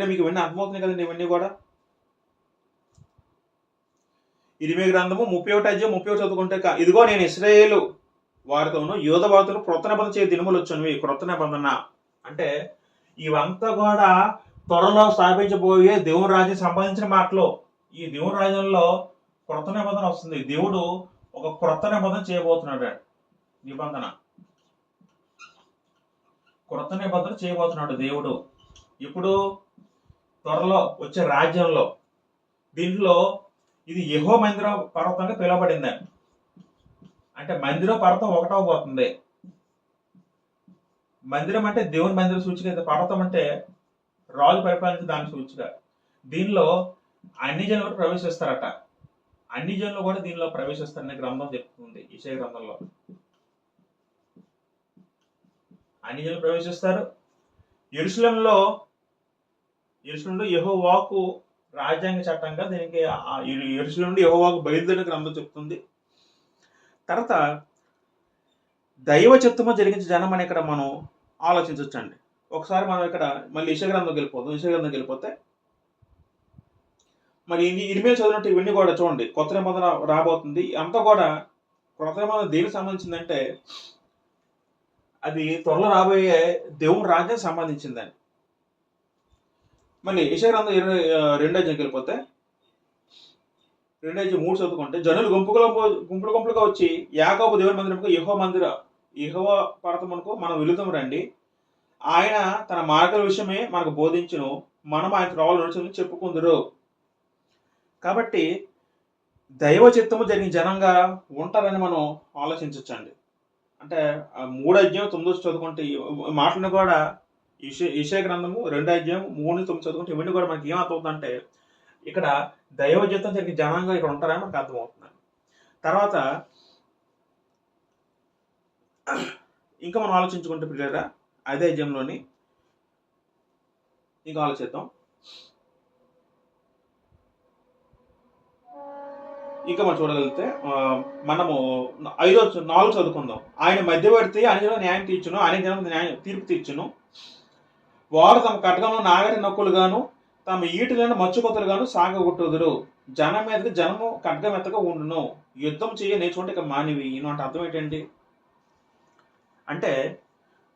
మీకు ఇవన్నీ అర్థమవుతున్నాయి కదండి. ఇవన్నీ కూడా ఇర్మీయా గ్రంథము 31 అధ్యాయం 31 చదువుకుంటే, ఇదిగో నేను ఇశ్రాయేలు వారితోనూ యూదా వారితోనూ క్రొత్త నిబంధన చేయ దినములు వచ్చాను. క్రొత్త నిబంధన అంటే ఇవంతా కూడా త్వరలో స్థాపించబోయే దేవుని రాజ్యం సంబంధించిన మాటలు. ఈ దేవుని రాజ్యంలో క్రొత్త నిబంధన వస్తుంది. దేవుడు ఒక క్రొత్త నిబంధన చేయబోతున్నాడు. క్రొత్త నిబంధన చేయబోతున్నాడు దేవుడు. ఇప్పుడు త్వరలో వచ్చే రాజ్యంలో దీంట్లో ఇది యెహోవా మందిర పర్వతంగా పిలువబడిందండి. అంటే మందిర పర్వతం ఒకటవబోతుంది. మందిరం అంటే దేవుని మందిర సూచిక, పర్వతం అంటే రాజు పరిపాలించే దాని సూచిక. దీనిలో అన్ని జనులు ప్రవేశిస్తారట. అన్ని జనులు కూడా దీనిలో ప్రవేశిస్తారనే గ్రంథం చెప్తుంది. యెషయా గ్రంథంలో అన్ని జనులు ప్రవేశిస్తారు. యెరూషలేములో యెహోవాకు రాజ్యాంగ చట్టంగా దీనికి యెరూషలేము నుండి యెహోవాకు బయలుదేరిన గ్రంథం చెప్తుంది. తర్వాత దైవ చిత్తము జరిగించే జనం అని ఇక్కడ మనం ఆలోచించవచ్చండి. ఒకసారి మనం ఇక్కడ మళ్ళీ యెషయా గ్రంథంకి వెళ్ళిపోతే మరి ఇర్మీయా చదివినట్టు ఇవన్నీ కూడా చూడండి. కొత్త నిబంధన రాబోతుంది. అంతా కూడా కొత్త నిబంధన దేనికి సంబంధించిందంటే అది త్వరలో రాబోయే దేవుని రాజ్యానికి సంబంధించిందని. మళ్ళీ యెషయా గ్రంథం 22 అధ్యాయంకి వెళ్ళిపోతే 2:3 చదువుకుంటే, జనులు గుంపులుగా వచ్చి యాకోబు దేవుని మందిరముకు యెహోవా పర్వతమునకు మనం వెళుతాం రండి. ఆయన తన మార్గాల విషయమే మనకు బోధించును, మనం ఆయన త్రోవల నడుచుకుని చెప్పుకుందరు. కాబట్టి దైవ చిత్తము జరిగిన జనంగా ఉంటారని మనం ఆలోచించవచ్చండి. అంటే 3 అధ్యాయం 9 చదువుకుంటే మాటలను కూడా యెషయా గ్రంథము 2 అధ్యాయం 3-9 చదువుకుంటే ఇవన్నీ కూడా మనకి ఏం అర్థమవుతుందంటే ఇక్కడ దైవ చిత్తం జరిగిన జనంగా ఇక్కడ ఉంటారని మనకు అర్థమవుతుంది. తర్వాత ఇంకా మనం ఆలోచించుకుంటే పిల్లరా అదే అధ్యాయంలోని ఇంకా ఆలోచిద్దాం. ఇంకా మనం చూడగలిగితే మనము 4 చదువుకుందాం. ఆయన మధ్యవర్తి అన్ని న్యాయం తీర్చును, అన్ని జనం తీర్పు తీర్చును. వారు తమ కటకంలో నాగటి నొక్కులుగాను తమ ఈటులను మచ్చుకొత్తలుగాను సాగగొట్టుదురు. జనం మీదకి జనము ఖడ్గమెత్తగా ఉండును, యుద్ధం చేయ నేర్చుకుంటే ఇక మానివి. అంటే అర్థం ఏంటండి అంటే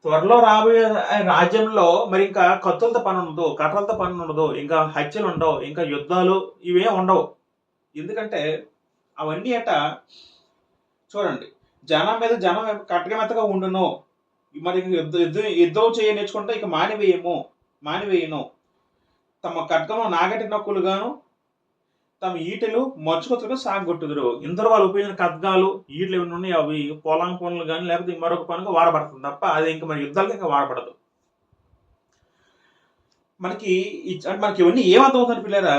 త్వరలో రాబోయే రాజ్యంలో మరి ఇంకా కత్తులతో పని ఉండదు, కట్టలతో పని ఉండదు, ఇంకా హత్యలు ఉండవు, ఇంకా యుద్ధాలు ఇవే ఉండవు. ఎందుకంటే అవన్నీ చూడండి, జనం మీద జనం కట్టగమెత్తగా ఉండును. మరి యుద్ధం చేయ నేర్చుకుంటే ఇక మానివేయను. తమ ఖడ్గము నాగటి నొక్కులుగాను తమ ఈటలు మచ్చుకొత్తలుగా సాగొట్టుదురు. ఇందరూ వాళ్ళు ఉపయోగించిన ఖడ్గాలు ఈటలు ఏమైనా ఉన్నాయి అవి పొలం పనులు కానీ లేకపోతే మరొక పనులు వాడబడుతుంది తప్ప అది ఇంకా మరి యుద్ధాలకు ఇంకా వాడబడదు. మనకి ఇవన్నీ ఏమర్థమవుతుంది పిల్లరా?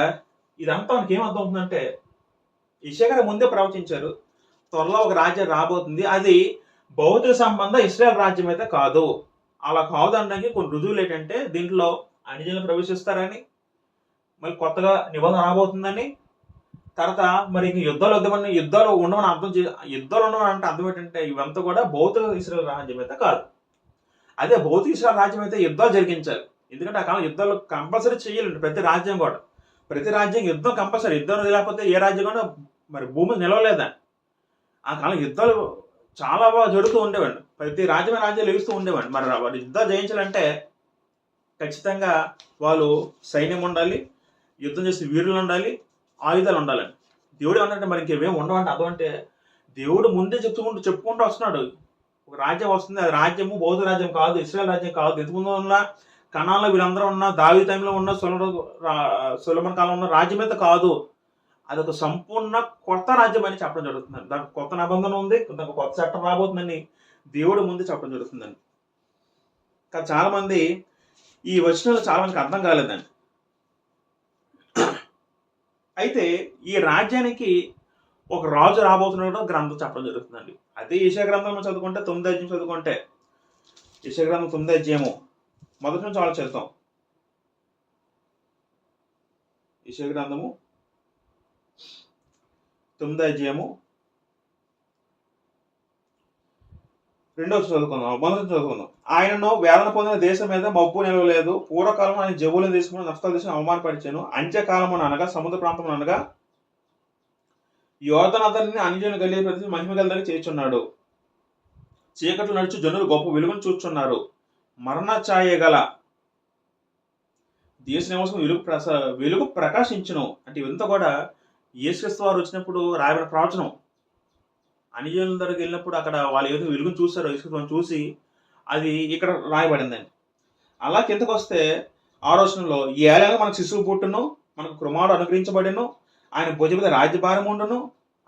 ఇదంతా మనకి ఏమర్థమవుతుందంటే యెషయా గారు ముందే ప్రవచించారు త్వరలో ఒక రాజ్యం రాబోతుంది. అది భౌతిక సంబంధ ఇశ్రాయేల్ రాజ్యం అయితే కాదు. అలా కాదనడానికి కొన్ని రుజువులు ఏంటంటే దీంట్లో అన్ని జనులు ప్రవేశిస్తారని, మళ్ళీ కొత్తగా నిబంధన రాబోతుందని, తర్వాత మరి యుద్ధాలు ఉండమని అర్థం ఏంటంటే ఇవంతా కూడా భౌతిక ఇశ్రాయేల్ రాజ్యం అయితే కాదు. అదే భౌతిక ఇశ్రాయేల్ రాజ్యం అయితే యుద్ధాలు జరిగించాలి. ఎందుకంటే ఆ కాలం యుద్ధాలు కంపల్సరీ చేయాలండి. ప్రతి రాజ్యం యుద్ధం కంపల్సరీ. యుద్ధం లేకపోతే ఏ రాజ్యం కూడా మరి భూమి నిలవలేదని. ఆ కాలం యుద్ధాలు చాలా బాగా జరుగుతూ ఉండేవాడు. ప్రతి రాజ్యాలు ఎగుస్తూ ఉండేవాడు. మరి వాడు యుద్ధాలు జయించాలంటే ఖచ్చితంగా వాళ్ళు సైన్యం ఉండాలి, యుద్ధం చేసే వీరులు ఉండాలి, ఆయుధాలు ఉండాలని. దేవుడు ఏమంటే మరి ఇంకేమేమి ఉండవంటే అర్థం అంటే దేవుడు ముందే చెప్పుకుంటూ వస్తున్నాడు. ఒక రాజ్యం వస్తుంది, అది రాజ్యము బౌద్ధ రాజ్యం కాదు, ఇస్రాయల్ రాజ్యం కాదు. ఇంతకుముందు ఉన్న కణాల్లో వీళ్ళందరూ ఉన్న దావీదు టైంలో ఉన్న సొలొమోను కాలంలో ఉన్న రాజ్యం అయితే కాదు. అదొక సంపూర్ణ కొత్త రాజ్యం అని చెప్పడం జరుగుతుందండి. దానికి కొత్త నిబంధన ఉంది, దానికి కొత్త చట్టం రాబోతుందని దేవుడు ముందే చెప్పడం జరుగుతుందండి. కానీ చాలా మంది ఈ వచనాలు చాలా మందికి అర్థం కాలేదండి. అయితే ఈ రాజ్యానికి ఒక రాజు రాబోతున్నాడు గ్రంథం చెప్పడం జరుగుతుందండి. అదే యెషయా గ్రంథంలో చదువుకుంటే 9వ అధ్యాయం చదువుకుంటే, యెషయా గ్రంథం 9వ అధ్యాయము మొదటి నుంచి ఆలోచిద్దాం. యెషయా గ్రంథము 9వ అధ్యాయము 2వ చదువుకుందాం, మొదటి నుంచి చదువుకుందాం. ఆయనను వేదన పొందిన దేశం మీద మబ్బు నిలవలేదు. పూర్వకాలం ఆయన జబూలూను దేశమును నఫ్తాలి దేశం అవమానపరిచాను. అంత్యకాలమున అనగా సముద్ర ప్రాంతం అనగా యోర్దాను అన్యజనులు గలిగే ప్రతి మహిమ గలదని చేర్చున్నాడు. చీకట్లు నడుచు జనులు గొప్ప వెలుగును చూచున్నారు. మరణ ఛాయ గల దేశ నివాసం వెలుగు ప్రకాశించును. అంటే ఇవంతా కూడా యేసుక్రీస్తు వారు వచ్చినప్పుడు రాయబడిన ప్రవచనం. అన్యజనుల దగ్గరికి వెళ్ళినప్పుడు అక్కడ వాళ్ళు ఏదో వెలుగును చూశారు, యేసుక్రీస్తుని చూసి అది ఇక్కడ రాయబడిందండి. అలా కిందకు వస్తే ఆలోచనలో ఈ ఏళ్ళలో మనకు శిశువు పుట్టును, మనకు కుమారుడు అనుగ్రహించబడిను, ఆయన భుజం మీద రాజ్యభారం ఉండును,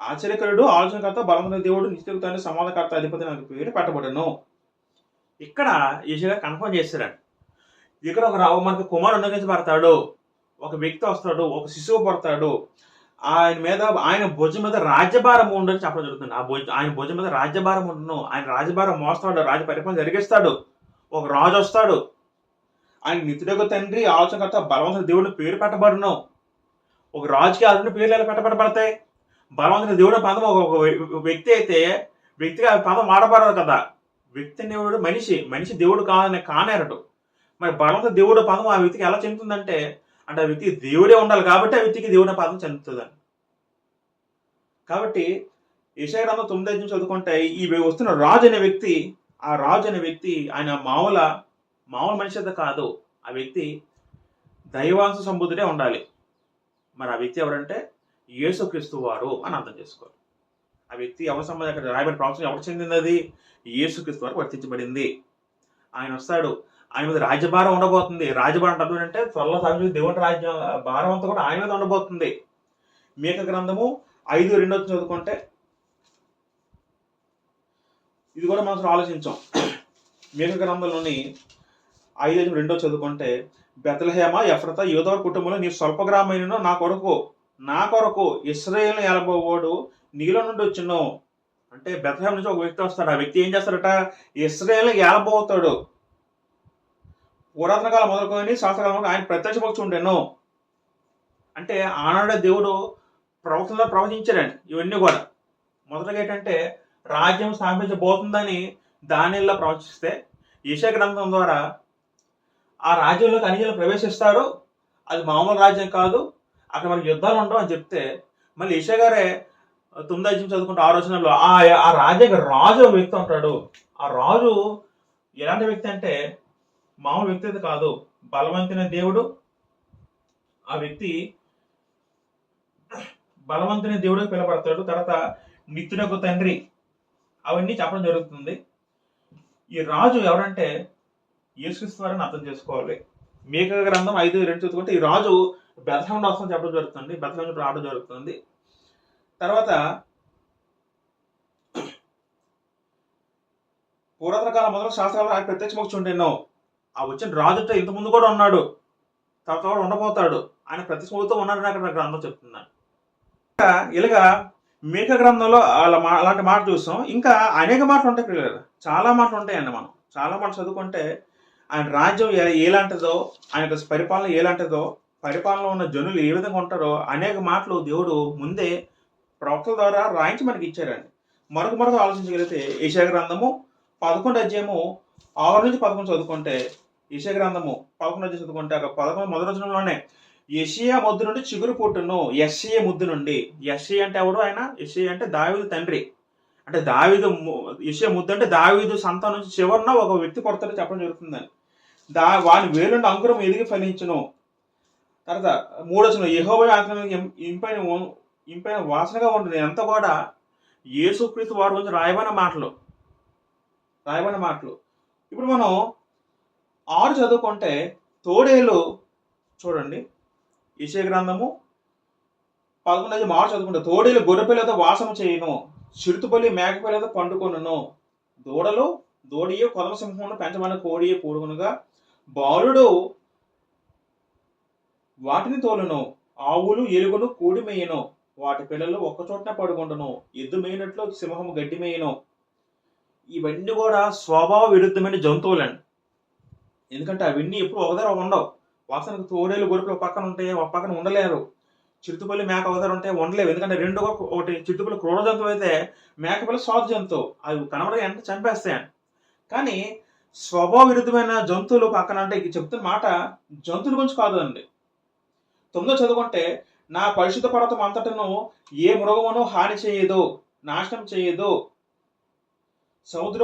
ఆశ్చర్యకరుడు, ఆలోచనకర్త, బలమైన దేవుడు, నిత్యుడు, సమాధానకర్త, అధిపతి నాకు పేరు పెట్టబడును. ఇక్కడ యెషయా కన్ఫర్మ్ చేశారండి. ఇక్కడ మనకు కుమారుడు అనుగ్రహించబడతాడు, ఒక వ్యక్తి వస్తాడు, ఒక శిశువు పడతాడు, ఆయన భుజం మీద రాజ్యభారం ఉండని చెప్పడం జరుగుతుంది. ఆయన భుజం మీద రాజ్యభారం ఉండను, ఆయన రాజ్యభారం మోస్తాడు, రాజ్య పరిపాలన జరిగిస్తాడు, ఒక రాజు వస్తాడు, ఆయన నిత్యుడగు తండ్రి, ఆలోచనకర్త, బలవంతుని దేవుడిని పేరు పెట్టబడును. ఒక రాజుకి అటువంటి పేర్లు ఎలా పెట్టబడతాయి? బలవంతుని దేవుడు పదం ఒక వ్యక్తి అయితే వ్యక్తిగా పదం వాడబడదు కదా. వ్యక్తి దేవుడు మనిషి దేవుడు కానేరడు. మరి బలవంత దేవుడు పదం ఆ వ్యక్తికి ఎలా చెందుతుందంటే, అంటే ఆ వ్యక్తికి దేవుడే ఉండాలి కాబట్టి ఆ వ్యక్తికి దేవుడి పదం చెందుతుందని. కాబట్టి యెషయా గ్రంథం 9వ అధ్యాయం చదువుకుంటే ఈ వస్తున్న రాజు అనే వ్యక్తి, ఆ రాజు అనే వ్యక్తి ఆయన మామూలు మనిషి అయితే కాదు. ఆ వ్యక్తి దైవాంశ సంబుద్ధుడే ఉండాలి. మరి ఆ వ్యక్తి ఎవరంటే యేసుక్రీస్తు వారు అని అర్థం చేసుకోవాలి. ఆ వ్యక్తి ఎవరి సంబంధం, అక్కడ రాయబడిన ప్రవచనం ఎవరు చెందింది? అది యేసుక్రీస్తు వారికి వర్తించబడింది. ఆయన వస్తాడు, ఆయన మీద రాజ్యభారం ఉండబోతుంది. రాజ్యభారం అంటే త్వరలో సాధించే దేవుని రాజ్యం భారం అంతా కూడా ఆయన మీద ఉండబోతుంది. మీకా గ్రంథము 5:2 చదువుకుంటే ఇది కూడా మనం ఆలోచించాం. మీకా గ్రంథంలోని 5:2 చదువుకుంటే, బెత్లెహేమ ఎఫ్రతా యూదా కుటుంబంలో నీ స్వల్ప గ్రామైనను నా కొరకు ఇశ్రాయేలును ఏలబోవాడు నీలో నుండి వచ్చిను. అంటే బెత్లెహేమ నుంచి ఒక వ్యక్తి వస్తాడు. ఆ వ్యక్తి ఏం చేస్తాడట? ఇశ్రాయేలును ఏలబోతాడు. పురాతన కాలం మొదలుకొని శాస్త్రకాలంలో ఆయన ప్రత్యక్షపక్షి ఉండేను. అంటే ఆనాడే దేవుడు ప్రవక్తలో ప్రవచించారండి. ఇవన్నీ కూడా మొదటగా ఏంటంటే రాజ్యం స్థాపించబోతుందని దానిలో ప్రవచిస్తే, యెషయా గ్రంథం ద్వారా ఆ రాజ్యంలోకి అన్యజనులు ప్రవేశిస్తారు, అది మామూలు రాజ్యం కాదు, అక్కడ మనకి యుద్ధాలు ఉండవు అని చెప్తే, మళ్ళీ యెషయా గారే 9వ అధ్యాయం చదువుకుంటే 6వ వచనంలో ఆ రాజ్యానికి రాజు వ్యక్తి ఉంటాడు. ఆ రాజు ఎలాంటి వ్యక్తి అంటే మామూలు వ్యక్తి అయితే కాదు, బలవంతుని దేవుడు. ఆ వ్యక్తి బలవంతుని దేవుడికి పిలబడతాడు. తర్వాత నిత్యుడకు తండ్రి, అవన్నీ చెప్పడం జరుగుతుంది. ఈ రాజు ఎవరంటే యేసుక్రీస్తు వారిని అర్థం చేసుకోవాలి. మీకా గ్రంథం 5:2 చదువుకుంటే ఈ రాజు బెత్లెహేము వస్తుందని చెప్పడం జరుగుతుంది, బెత్లెహేము రావడం జరుగుతుంది. తర్వాత పురాతన కాలం మొదలు శాస్త్రాలు ఆయన ప్రత్యక్షమొచ్చి ఉండేనో. ఆ వచ్చిన రాజుతో ఇంత ముందు కూడా ఉన్నాడు, తర్వాత కూడా ఉండబోతాడు, ఆయన ప్రత్యక్షమవుతూ ఉన్నాడని అక్కడ గ్రంథం చెప్తున్నాడు. ఇలాగా మీకా గ్రంథంలో అలాంటి మాట చూస్తాం. ఇంకా అనేక మాటలు ఉంటాయి పిల్లలు, చాలా మాటలు ఉంటాయండి. మనం చాలా మాటలు చదువుకుంటే ఆయన రాజ్యం ఎలాంటిదో, ఆయన పరిపాలన ఎలాంటిదో, పరిపాలనలో ఉన్న జనులు ఏ విధంగా ఉంటారో అనేక మాటలు దేవుడు ముందే ప్రవక్తల ద్వారా రాయించి మనకి ఇచ్చారండి. మరొక ఆలోచించగలిగితే యెషయా గ్రంథము 11వ అధ్యాయము 6-11 చదువుకుంటే, యెషయా గ్రంథము 11వ అధ్యాయం చదువుకుంటే అక్కడ 11 మొదటి వచనంలోనే యెషయా ముద్దు నుండి చిగురు పుట్టును. యెషయా ముద్దు నుండి, యెషయా అంటే ఎవరు? ఆయన యెషయా అంటే దావీదు తండ్రి. అంటే దావీదు యెషయా ముద్దు అంటే దావీదు సంతానం నుంచి చివరిన ఒక వ్యక్తి పుడతాడని చెప్పడం జరుగుతుందని. వాని వేలు నుండి అంకురం ఎదిగి ఫలించును. తర్వాత 3వ వచనం యెహోవా ఇంపైన వాసనగా ఉంటుంది. ఎంత కూడా యేసుక్రీస్తు వారి గురించి రాయబడిన మాటలు. ఇప్పుడు మనం 6 చదువుకుంటే తోడేలు చూడండి, యెషయా గ్రంథము 11:6 చదువుకుంటే తోడేలు గొర్రెపిల్లతో వాసన చేయను, చిరుతుబలి మేకపిల్లతో పండుకొనును, దూడలు దూడియు కొదమ సింహమును పెంచమని కోడియు కూడుకునుగా, బాలుడు వాటిని తోలును, ఆవులు ఎలుగును కూడి మేయను, వాటి పిల్లలు ఒక్కచోటనే పడుకుంటును, ఎద్దు మేయినట్లు సింహము గడ్డి మేయను. ఇవన్నీ కూడా స్వభావ విరుద్ధమైన జంతువులండి. ఎందుకంటే అవన్నీ ఎప్పుడు ఒక దగ్గర ఉండవు. వాసనకు తోడేలు గొర్రెలు ఒక పక్కన ఉంటాయి, ఒక పక్కన ఉండలేరు. చిరుతుపల్లి మేక ఒక దగ్గర ఉంటే ఉండలేవు. ఎందుకంటే రెండు ఒకటి చిరుతుపల్లి క్రూర జంతువు అయితే, మేకపల్లి సాధు జంతువు. అవి కనబడే అంటే చంపేస్తాయని. కానీ స్వభావ విరుద్ధమైన జంతువులు పక్కన అంటే చెప్తున్న మాట జంతువుల గురించి కాదండి. 9 చదువుకుంటే నా పరిశుద్ధ పర్వతం అంతటను ఏ మృగమును హాని చేయదు, నాశనం చేయదు, సముద్ర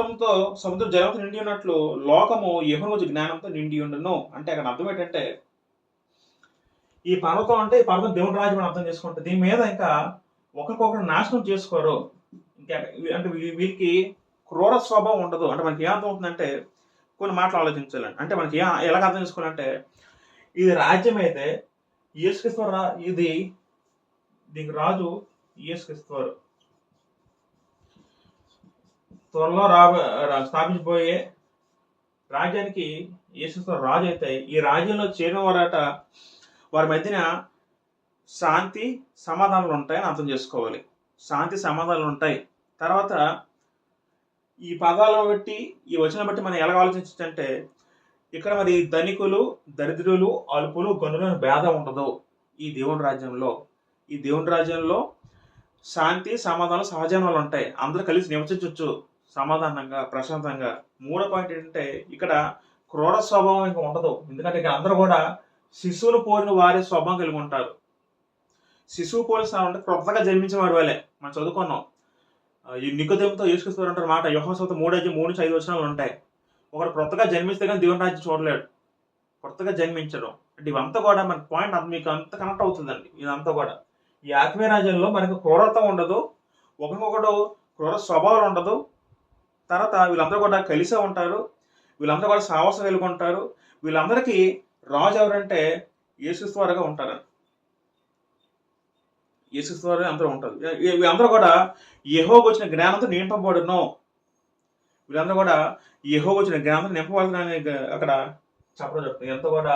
జలంతో నిండి ఉన్నట్లు లోకము యెహోవా జ్ఞానంతో నిండి ఉండును. అంటే అక్కడ అర్థం ఏంటంటే, ఈ పర్వతం అంటే ఈ పర్వతం దేవుని రాజ్యం అని అర్థం చేసుకుంటే దీని మీద ఇంకా ఒకరికొకరు నాశనం చేసుకోరు. ఇంకా అంటే వీరికి క్రూర స్వభావం ఉండదు. అంటే మనకి ఏమర్థం అవుతుందంటే, కొన్ని మాటలు ఆలోచించాలండి. అంటే మనకి ఎలాగ అర్థం చేసుకోవాలంటే, ఇది రాజ్యం అయితే యేసుక్రీస్తు ఇది దీనికి రాజు యేసుక్రీస్తు త్వరలో స్థాపించబోయే రాజ్యానికి యేసుక్రీస్తు రాజు అయితే, ఈ రాజ్యంలో చేరిన వారట వారి మధ్యన శాంతి సమాధానాలు ఉంటాయని అర్థం చేసుకోవాలి. శాంతి సమాధానాలు ఉంటాయి. తర్వాత ఈ పదాలను బట్టి, ఈ వచనం బట్టి మనం ఎలా ఆలోచించంటే, ఇక్కడ మరి ధనికులు దరిద్రులు అల్పులు గనులు భేదం ఉండదు ఈ దేవుని రాజ్యంలో. ఈ దేవుని రాజ్యంలో శాంతి సమాధానం సహజీవనాలు ఉంటాయి. అందరూ కలిసి నివసించవచ్చు సమాధానంగా, ప్రశాంతంగా. 3వ పాయింట్ ఏంటంటే, ఇక్కడ క్రూర స్వభావం ఇంకా ఉండదు. ఎందుకంటే ఇక్కడ అందరూ కూడా శిశువును పోలిన వారి స్వభావం కలిగి ఉంటారు. శిశువు పోలిన అంటే క్రొత్తగా జన్మించిన వారి వాళ్ళే. మనం చదువుకున్నాం, ఈ నికోదేముతో యేసుక్రీస్తు అంటారు మాట. యోహాను సువార్త 3:3-5 వచనాలు ఉంటాయి. ఒకడు క్రొత్తగా జన్మిస్తే కానీ దేవుని రాజ్యం చూడలేడు. కొత్తగా జన్మించడం అంటే ఇవంతా కూడా మన పాయింట్ మీకు అంత కనెక్ట్ అవుతుందండి. ఇదంతా కూడా ఈ ఆత్మీయ రాజ్యంలో మనకు క్రూరత ఉండదు, ఒకరికొకడు క్రూర స్వభావాలు ఉండదు. తర్వాత వీళ్ళందరూ కూడా కలిసే ఉంటారు, వీళ్ళందరూ కూడా సాహసం కలిగి ఉంటారు. వీళ్ళందరికీ రాజు ఎవరంటే యేసుక్రీస్తు వారుగా ఉంటారని. యేసుక్రీస్తు వారు అందరూ ఉంటారు. వీళ్ళందరూ కూడా యెహోవాకు వచ్చిన జ్ఞానంతో నింపబడును. వీళ్ళందరూ కూడా యెహోవాకు వచ్చిన జ్ఞానంతో నింపబడుతుందని అక్కడ చెప్పడం చెప్తుంది. ఎంత కూడా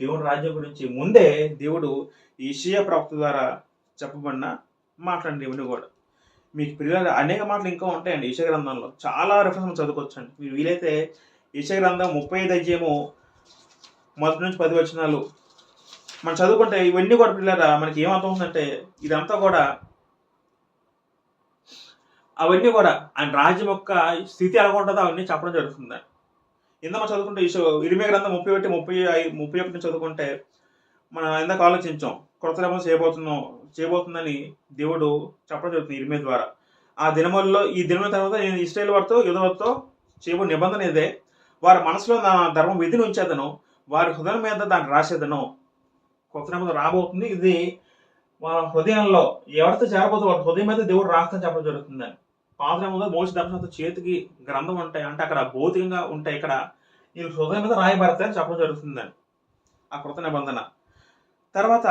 దేవుని రాజ్యం గురించి ముందే దేవుడు యెషయా ప్రవక్త ద్వారా చెప్పబడిన మాట్లాడండి. ఇవన్నీ కూడా మీకు పిల్లలు అనేక మాటలు ఇంకా ఉంటాయండి. యెషయా గ్రంథంలో చాలా రెఫరెన్స్ చదువుకోవచ్చండి. మీరు వీలైతే యెషయా గ్రంథం 35 అధ్యాయము 1-10 వచనాలు మనం చదువుకుంటే ఇవన్నీ కూడా పిల్లరా మనకి ఏమవుతుందంటే, ఇదంతా కూడా అవన్నీ కూడా ఆయన రాజ్యం యొక్క స్థితి ఎలా ఉంటుందో అవన్నీ చెప్పడం జరుగుతుంది. ఇందాక చదువుకుంటే ఇర్మీయా గ్రంథం 31 చదువుకుంటే మనం ఇందాక ఆలోచించాం, కొత్త నిబంధన చేయబోతుందని దేవుడు చెప్పడం జరుగుతుంది ఇర్మీయా ద్వారా. ఆ దినముల్లో ఈ దినముల తర్వాత నేను ఇశ్రాయేలు వారితో యూదాతో చేయబో నిబంధన ఇదే, వారి మనసులో నా ధర్మం విధిని ఉంచేదను, వారి హృదయం మీద దాన్ని రాసేదను. కొత్త నిబంధన రాబోతుంది. ఇది మన హృదయంలో ఎవరితో చేరబోతుందో వారి హృదయం మీద దేవుడు రాస్తాను చెప్పడం జరుగుతుందని. పాత నిబంధనలో మోషే ధర్మశాస్త్ర చేతికి గ్రంథం ఉంటాయి, అంటే అక్కడ భౌతికంగా ఉంటాయి, ఇక్కడ ఈ హృదయం మీద రాయబడతాయని చెప్పడం జరుగుతుందని ఆ కృత నిబంధన. తర్వాత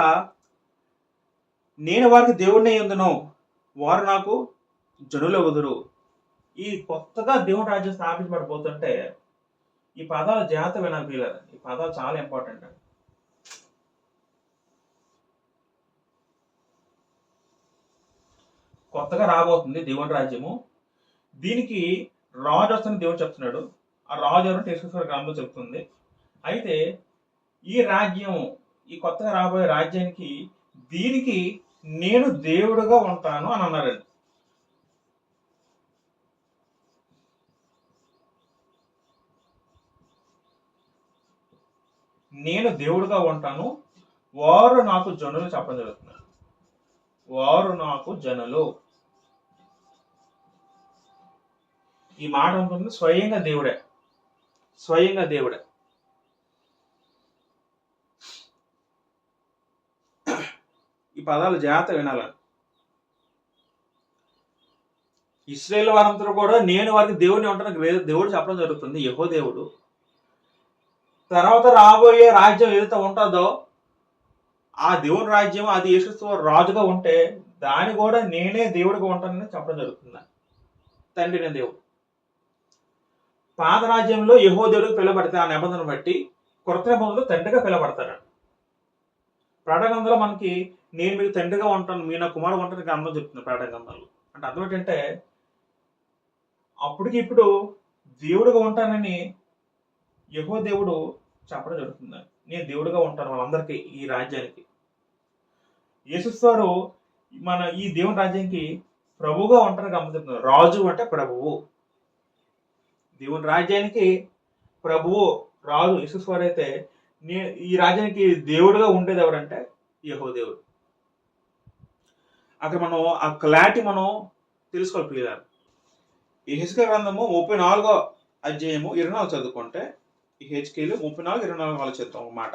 నేను వారికి దేవుడినే యుందును, వారు నాకు జనులగుదురు. ఈ కొత్తగా దేవుని రాజ్యం స్థాపించబడిపోతుంటే ఈ పదాలు జాగ్రత్త వినాలి పిల్లలు. ఈ పదాలు చాలా ఇంపార్టెంట్ అండి. కొత్తగా రాబోతుంది దేవుని రాజ్యము. దీనికి రాజు వస్తుందని దేవుడు చెప్తున్నాడు. ఆ రాజు ఎవరంటే యేసుక్రీస్తు గ్రంథంలో చెప్తుంది. అయితే ఈ రాజ్యం, ఈ కొత్తగా రాబోయే రాజ్యానికి దీనికి నేను దేవుడుగా ఉంటాను అని అన్నారండి. నేను దేవుడుగా ఉంటాను, వారు నాకు జనులు చెప్పడం జరుగుతున్నారు. వారు నాకు జనులు, ఈ మాట ఉంటుంది స్వయంగా దేవుడే. స్వయంగా దేవుడే. ఈ పదాలు జాగ్రత్త వినాలని. ఇశ్రాయేల్ వారందరూ కూడా నేను వారికి దేవుడిని ఉంటాను దేవుడు చెప్పడం జరుగుతుంది, యెహోవా దేవుడు. తర్వాత రాబోయే రాజ్యం ఏదైతే ఉంటుందో ఆ దేవుని రాజ్యం అది యేసుక్రీస్తు రాజుగా ఉంటే దాని కూడా నేనే దేవుడిగా ఉంటానని చెప్పడం జరుగుతుంది. తండ్రి నేను దేవుడు. పాత రాజ్యంలో యెహోవా దేవుడికి పిలబడితే ఆ నిబంధన బట్టి కొత్త నిబంధనలో తండ్రిగా పిలబడతారు. ప్రకటన గ్రంథంలో మనకి నేను మీకు తండ్రిగా ఉంటాను, మీ నా కుమారుడు ఉంటాను గ్రంథం చెప్తుంది ప్రకటన గ్రంథంలో. అంటే అర్థం ఏంటంటే అప్పటికి ఇప్పుడు దేవుడిగా ఉంటానని యెహోవా దేవుడు చెప్పడం జరుగుతుంది. నేను దేవుడిగా ఉంటాను వాళ్ళందరికీ, ఈ రాజ్యానికి. యేసువారు మన ఈ దేవుని రాజ్యానికి ప్రభువుగా ఉంటారని గమనిస్తున్నారు. రాజు అంటే ప్రభువు, దేవుని రాజ్యానికి ప్రభువు రాజు యేసువారు అయితే ఈ రాజ్యానికి దేవుడుగా ఉండేది ఎవరంటే యెహోవా దేవుడు. అక్కడ మనం ఆ క్లారిటీ మనం తెలుసుకోవాలి ప్రియులారా. యెహెజ్కేలు గ్రంథము 34వ అధ్యాయము 24 చదువుకుంటే, యెహెజ్కేలు 34:24 ఆలోచిద్దాం ఒక మాట.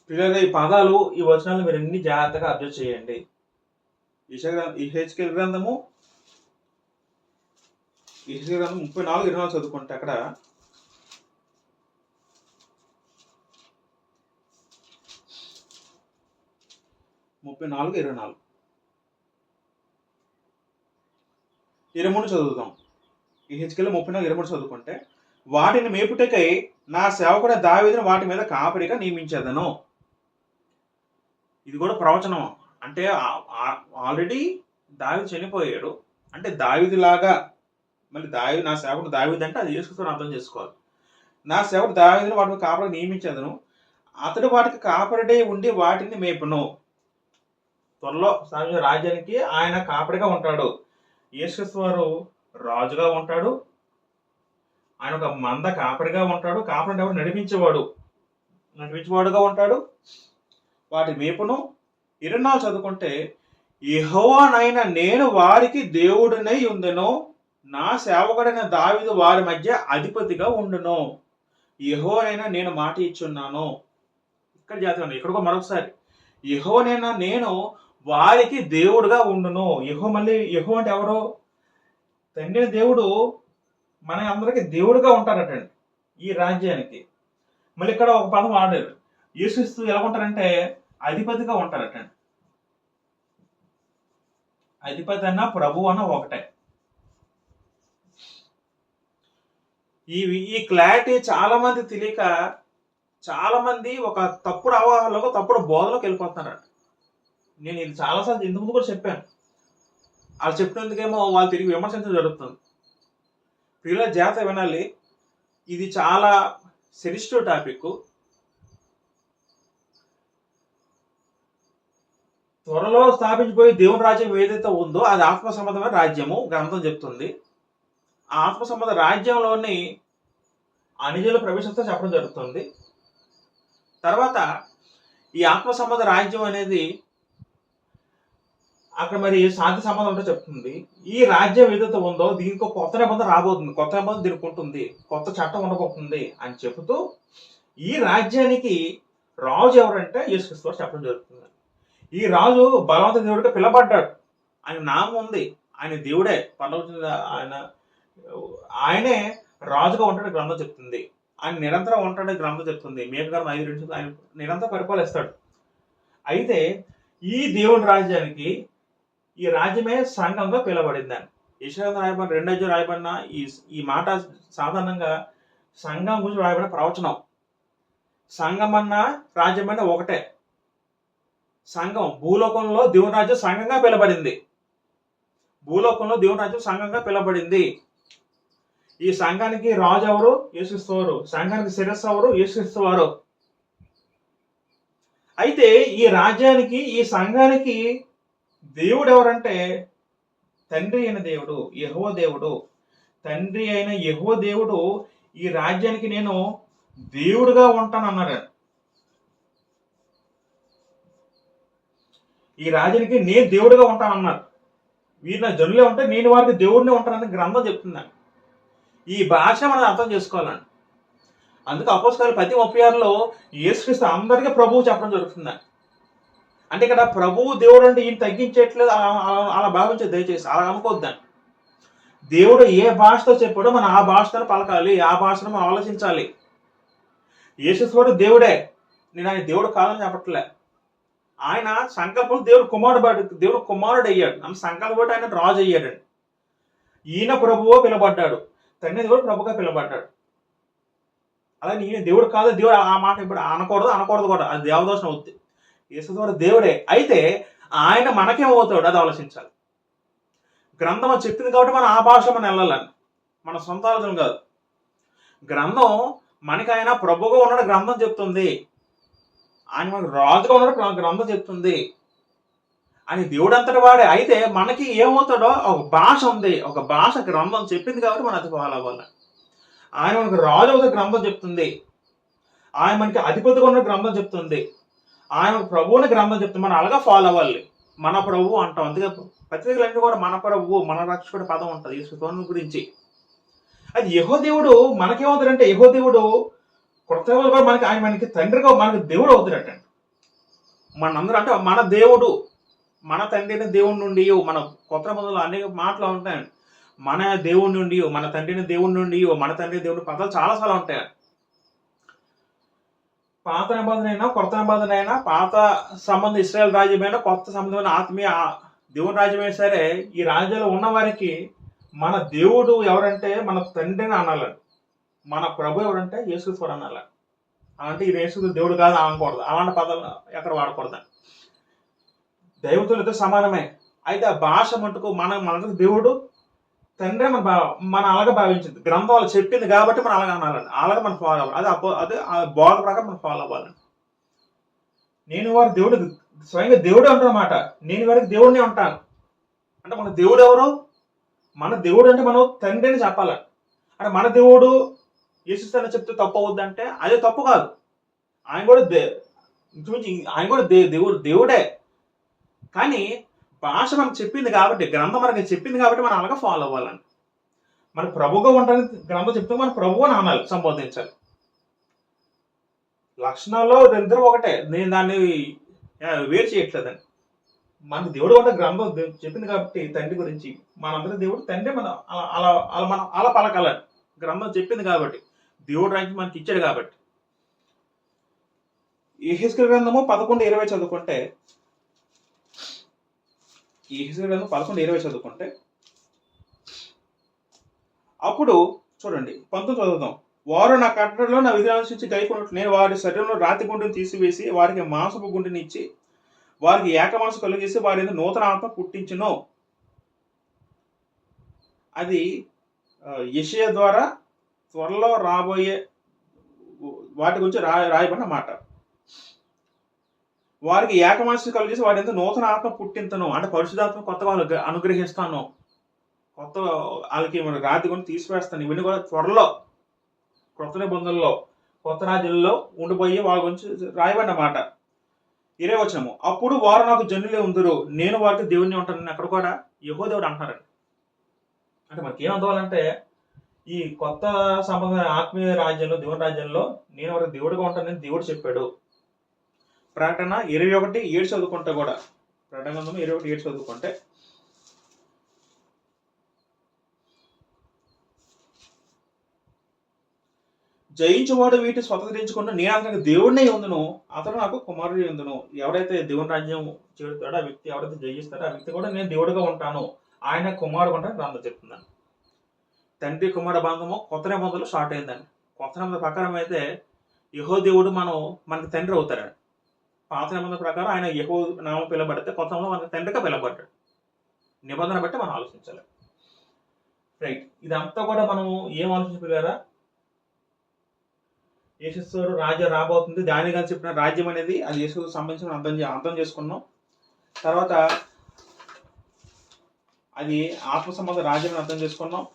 ప్రియులారా, ఈ పదాలు ఈ వచనాలు మీరు అన్ని జాగ్రత్తగా అబ్జర్వ్ చేయండి. యెహెజ్కేలు గ్రంథము 34:24 చదువుకుంటే అక్కడ చదువుతాం. యెహెజ్కేలు 34:23 చదువుకుంటే, వాటిని మేపుటకై నా సేవకుడు దావీదును వాటి మీద కాపరిగా నియమించేదను. ఇది కూడా ప్రవచనం. అంటే ఆల్రెడీ దావీదు చనిపోయాడు, అంటే దావీదులాగా మళ్ళీ దావీదు నా సేవకుడు దావీదు అంటే అది యేసుక్రీస్తుని అర్థం చేసుకోవాలి. నా సేవకుడు దావీదును వాటి మీద కాపరిగా నియమించేదను, అతడు వాటికి కాపరిడే ఉండి వాటిని మేపును. త్వరలో రాజ్యానికి ఆయన కాపరిగా ఉంటాడు. యేసుక్రీస్తు వారు రాజుగా ఉంటాడు, ఆయన ఒక మంద కాపరిగా ఉంటాడు. కాపరి అంటే ఎవరు? నడిపించేవాడుగా ఉంటాడు. వాటి మేపును. 24 చదువుకుంటే, యెహోవానైన నేను వారికి దేవుడినై ఉండును, నా సేవకుడైన దావీదు వారి మధ్య అధిపతిగా ఉండును. యెహోవానైనా నేను మాట ఇచ్చున్నాను. ఇక్కడ జాతర ఇక్కడ మరొకసారి, యెహోవానైనా నేను వారికి దేవుడుగా ఉండును. మళ్ళీ యెహోవా అంటే ఎవరు? తండ్రి దేవుడు మన అందరికి దేవుడుగా ఉంటారటండి ఈ రాజ్యానికి. మళ్ళీ ఇక్కడ ఒక పదం వాడారు, యేసుక్రీస్తు ఎలా ఉంటారంటే అధిపతిగా ఉంటారటండి. అధిపతి అన్న ప్రభు అన్న ఒకటే. ఈ క్లారిటీ చాలా మంది తెలియక చాలా మంది ఒక తప్పుడు అవగాహనలో తప్పుడు బోధలోకి వెళ్ళిపోతున్నారంట. నేను ఇది చాలాసార్లు ఇంతకు ముందు కూడా చెప్పాను. వాళ్ళు చెప్పినందుకేమో వాళ్ళు తిరిగి విమర్శించడం జరుగుతుంది. ప్రియుల జాగ్రత్త వినాలి, ఇది చాలా సెన్సిటివ్ టాపిక్. త్వరలో స్థాపించిపోయి దేవుని రాజ్యం ఏదైతే ఉందో అది ఆత్మ సంబంధమైన రాజ్యము గ్రంథం చెప్తుంది. ఆ ఆత్మ సంబంధ రాజ్యంలోని అనిజలు ప్రవేశిస్తూ చెప్పడం జరుగుతుంది. తర్వాత ఈ ఆత్మ సంబంధ రాజ్యం అనేది అక్కడ మరి శాంతి సంబంధం ఉంటే చెప్తుంది. ఈ రాజ్యం ఏదైతే ఉందో దీనికి కొత్త నిబంధన రాబోతుంది, కొత్త నిబంధన దీనికి ఉంటుంది, కొత్త చట్టం ఉండబోతుంది అని చెబుతూ ఈ రాజ్యానికి రాజు ఎవరంటే యేసుక్రీస్తు చెప్పడం జరుగుతుంది. ఈ రాజు బలవంత దేవుడిగా పిలబడ్డాడు, ఆయన నామం ఉంది, ఆయన దేవుడే, ఆయనే రాజుగా ఉంటాడు గ్రంథం చెప్తుంది. ఆయన నిరంతరం ఉంటాడు గ్రంథం చెప్తుంది. మేఘగారు 5 ఆయన నిరంతరం పరిపాలిస్తాడు. అయితే ఈ దేవుని రాజ్యానికి ఈ రాజ్యమే సంఘంగా పిలవబడిందని యెషయా రాయబడిన 2 రాయబడిన ఈ మాట సాధారణంగా సంఘం గురించి రాయబడిన ప్రవచనం. సంఘం అన్న రాజ్యం అన్న ఒకటే. సంఘం భూలోకంలో దేవుని రాజ్యం సంఘంగా పిలబడింది. భూలోకంలో దేవుని రాజ్యం సంఘంగా పిలబడింది. ఈ సంఘానికి రాజు ఎవరు? యేసుక్రీస్తు వారు. సంఘానికి శిరస్సు ఎవరు? యేసుక్రీస్తు వారు. అయితే ఈ రాజ్యానికి ఈ సంఘానికి దేవుడు ఎవరంటే తండ్రి అయిన దేవుడు, యెహోవా దేవుడు. తండ్రి అయిన యెహోవా దేవుడు ఈ రాజ్యానికి నేను దేవుడుగా ఉంటానన్నాడు. ఈ రాజ్యానికి నేను దేవుడుగా ఉంటానన్నారు. వీరు నా జనులే ఉంటే నేను వారికి దేవుడిని ఉంటానని గ్రంథం చెప్తున్నాను. ఈ భాష మనం అర్థం చేసుకోవాలండి. అందుకే అపోస్తలుల 10:36 యేసుక్రీస్తు అందరికీ ప్రభువు చెప్పడం జరుగుతుంది. అంటే ఇక్కడ ప్రభువు దేవుడు అంటే ఈయన తగ్గించట్లేదు అలా భావించదు, దయచేసి అలా అనుకోవద్దాన్ని. దేవుడు ఏ భాషతో చెప్పాడో మనం ఆ భాషతో పలకాలి, ఆ భాషను మనం ఆలోచించాలి. యేసుక్రీస్తు దేవుడే, నేను ఆయన దేవుడు కాదని చెప్పట్లే. ఆయన సంకల్పం దేవుడు కుమారుడు అయ్యాడు, ఆమె సంకల్పం ఆయన రాజు అయ్యాడండి. ఈయన ప్రభువో పిలబడ్డాడు, తండ్రి దేవుడు ప్రభుగా పిలబడ్డాడు. అలా ఈయన దేవుడు కాదు, దేవుడు ఆ మాట ఇప్పుడు అనకూడదు కూడా, అది దేవదోషం అవుతుంది. యేసుక్రీస్తు దేవుడే అయితే ఆయన మనకేమవుతాడు అది ఆలోచించాలి. గ్రంథం చెప్పింది కాబట్టి మనం ఆ భాషలో మనం వెళ్ళాలని, మన సొంత ఆలోచన కాదు. గ్రంథం మనకి ఆయన ప్రభుగా ఉన్నాడు గ్రంథం చెప్తుంది, ఆయన మనకు రాజుగా ఉన్నాడు గ్రంథం చెప్తుంది. ఆయన దేవుడు అంతటి వాడే అయితే మనకి ఏమవుతాడో ఒక భాష ఉంది, ఒక భాష గ్రంథం చెప్పింది కాబట్టి మనం అది ఫాలో అవ్వాలి. ఆయన మనకు రాజు అవుతాడు గ్రంథం చెప్తుంది, ఆయన మనకి అధిపతిగా ఉన్న గ్రంథం చెప్తుంది, ఆయన ప్రభువుని గ్రంథం చెప్తుంది, మనం అలాగా ఫాలో అవ్వాలి. మన ప్రభువు అంటాం, అందుకే పత్రికలన్నీ కూడా మన ప్రభువు మన రక్షకుడి పదం ఉంటుంది యేసుక్రీస్తు గురించి. అది యెహోవా దేవుడు మనకేమవుతాడంటే, యెహోవా దేవుడు కొత్త మనకి ఆయన మనకి తండ్రిగా మనకి దేవుడు అవుతాడట. మనందరూ అంటే మన దేవుడు, మన తండ్రిని దేవుడి నుండి, మన కొత్త మొదలు అనేక మాటలు ఉంటాయండి. మన దేవుడి నుండి, మన తండ్రిని దేవుడి నుండి, మన తండ్రి దేవుడి పదాలు చాలాసార్లు ఉంటాయి. పాత నిబంధన అయినా కొత్త నిబంధన అయినా, పాత సంబంధం ఇశ్రాయేల్ రాజ్యమైనా, కొత్త సంబంధమైన ఆత్మీయ దేవుని రాజ్యమైనా సరే, ఈ రాజ్యాలు ఉన్న వారికి మన దేవుడు ఎవరంటే మన తండ్రిని అనాలండి, మన ప్రభు ఎవరంటే యేసుక్రీస్తు అనాలి. అంటే ఈ యేసుక్రీస్తు దేవుడు కాదు అనకూడదు, అలాంటి పదాలు ఎక్కడ వాడకూడదు. దైవతులతో సమానమే. అయితే ఆ భాష మటుకు మన దేవుడు తండ్రి మన అలాగే భావించింది, గ్రంథం వాళ్ళు చెప్పింది కాబట్టి మనం అలాగే అనాలండి, అలాగే మనం ఫాలో అవ్వాలి. అదే ఆ బోధ ప్రకారం మనం ఫాలో అవ్వాలండి. నేను వారి దేవుడు, స్వయంగా దేవుడు అంటున్నమాట, నేను వారికి దేవుడిని ఉంటాను అంటే మన దేవుడు ఎవరు? మన దేవుడు అంటే మనం తండ్రి అని చెప్పాలి. అంటే మన దేవుడు యేసుక్రీస్తు చెప్తే తప్పు అవుద్దంటే అదే తప్పు కాదు. ఆయన కూడా ఆయన కూడా దేవుడే. కానీ భాష మనకు చెప్పింది కాబట్టి, గ్రంథం మనకి చెప్పింది కాబట్టి మనం అలాగా ఫాలో అవ్వాలండి. మన ప్రభుగా ఉంటానికి గ్రంథం చెప్తే మన ప్రభువు అని అనాలి, సంబోధించాలి. లక్షణాల్లో ఇద్దరు ఒకటే, నేను దాన్ని వేరు చేయట్లేదండి. మనకు దేవుడు కూడా గ్రంథం చెప్పింది కాబట్టి తండ్రి గురించి, మనందరి దేవుడు తండ్రి, మనం అలా పలకాలండి. గ్రంథం చెప్పింది కాబట్టి, దేవుడు రాజ్యం మనకి ఇచ్చాడు కాబట్టి. యెహెజ్కేలు గ్రంథము 11:20 చదువుకుంటే, యెహెజ్కేలు గ్రంథం 11:20 చదువుకుంటే, అప్పుడు చూడండి 19 చదువుదాం. వారు నా కట్టడలో నా విధులను అనుసరించి గైకొన్నట్లు నేను వారి శరీరంలో రాతి గుండెని తీసివేసి వారికి మాంసపు గుండెని ఇచ్చి వారికి ఏక మనసు కలిగేసి వారి నూతన ఆత్మ పుట్టించును. అది యెషయా ద్వారా త్వరలో రాబోయే వాటి గురించి రాయబడిన మాట. వారికి ఏక మనసు కలిగేసి వారి నూతన ఆత్మ పుట్టింతను అంటే పరిశుద్ధాత్మ కొత్తగా వాళ్ళకి అనుగ్రహిస్తాను, కొత్త వాళ్ళకి రాతి కొని తీసివేస్తాను. ఇవన్నీ కూడా త్వరలో కొత్త నిబంధనలో కొత్త రాజ్యంలో ఉండిపోయి వాళ్ళ గురించి రాయబడిన మాట. 20 వచనము, అప్పుడు వారు నాకు జనులే ఉందరు, నేను వారికి దేవుణ్ణి ఉంటానని అక్కడ కూడా యెహోవా దేవుడు అంటారండి. అంటే మనకి ఏమవుతావాలంటే, ఈ కొత్త సంబంధమైన ఆత్మీయ రాజ్యంలో, దేవుని రాజ్యంలో నేను వారికి దేవుడిగా ఉంటానని దేవుడు చెప్పాడు. ప్రకటన 21:7 చదువుకుంటే కూడా, ప్రకటన 21:7 చదువుకుంటే, జయించువాడు వీటిని స్వతంత్రించుకుంటూ నేను అతనికి దేవుడినే ఉందును, అతడు నాకు కుమారుడు ఉందును. ఎవరైతే దేవుని రాజ్యం చేరుతాడో ఆ వ్యక్తి, ఎవరైతే జయిస్తాడో ఆ వ్యక్తి కూడా నేను దేవుడిగా ఉంటాను, ఆయన కుమారుడు ఉంటాను గ్రంథం చెప్తున్నాను. తండ్రి కుమారుడు బంధము కొత్త నిబంధనలు స్టార్ట్ అయిందండి. కొత్త నిబంధన ప్రకారం అయితే యెహోవా దేవుడు మనకి తండ్రి అవుతాడండి. పాత నిబంధన ప్రకారం ఆయన యెహోవా నామం పిలబడితే, కొత్త నిబంధన మనకి తండ్రిగా పిలబడ్డాడు. నిబంధన బట్టి మనం ఆలోచించాలి. రైట్, ఇదంతా కూడా మనం ఏం ఆలోచించగలరా? యేసుక్రీస్తు రాజ్యం రాబోతుంది, దాని కానీ చెప్పిన రాజ్యం అనేది అది యేసుకు సంబంధించిన అర్థం చేసుకున్నాం. తర్వాత అది ఆత్మ సంబంధ రాజ్యం అర్థం చేసుకున్నాం.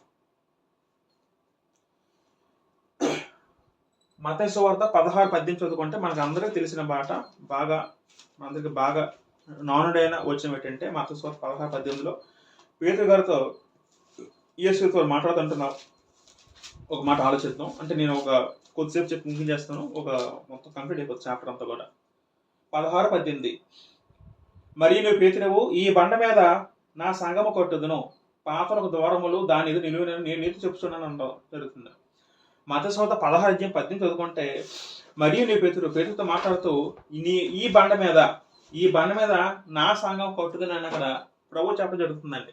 మత్తయి సువార్త 16:18 చదువుకుంటే మనకు అందరికీ తెలిసిన మాట, మనందరికి బాగా నానుడైన వచ్చిన ఏంటంటే మత్తయి సువార్త 16:18లో పేతురు గారితో యేసుక్రీస్తు మాట్లాడుతుంటున్నాం. ఒక మాట ఆలోచిద్దాం. అంటే నేను ఒక కొద్దిసేపు చెప్పి ముగించేస్తాను, ఒక మొత్తం కంప్లీట్ అయిపోతుంది చాప్టర్ అంతా కూడా. 16:18 మరియు నువ్వు పేతురువు, ఈ బండ మీద నా సంగము కట్టుదును, పాతలకు ద్వారములు దాని ఎదురు నిలువనని నేను నీతో చెప్తున్నాను అంటాం జరుగుతుంది. మత్తయి 16:18 చదువుకుంటే, మరియు నీ పేతురుతో మాట్లాడుతూ ఈ బండ మీద నా సంఘం కట్టుదును అని అక్కడ ప్రభు చెప్పడం జరుగుతుందండి.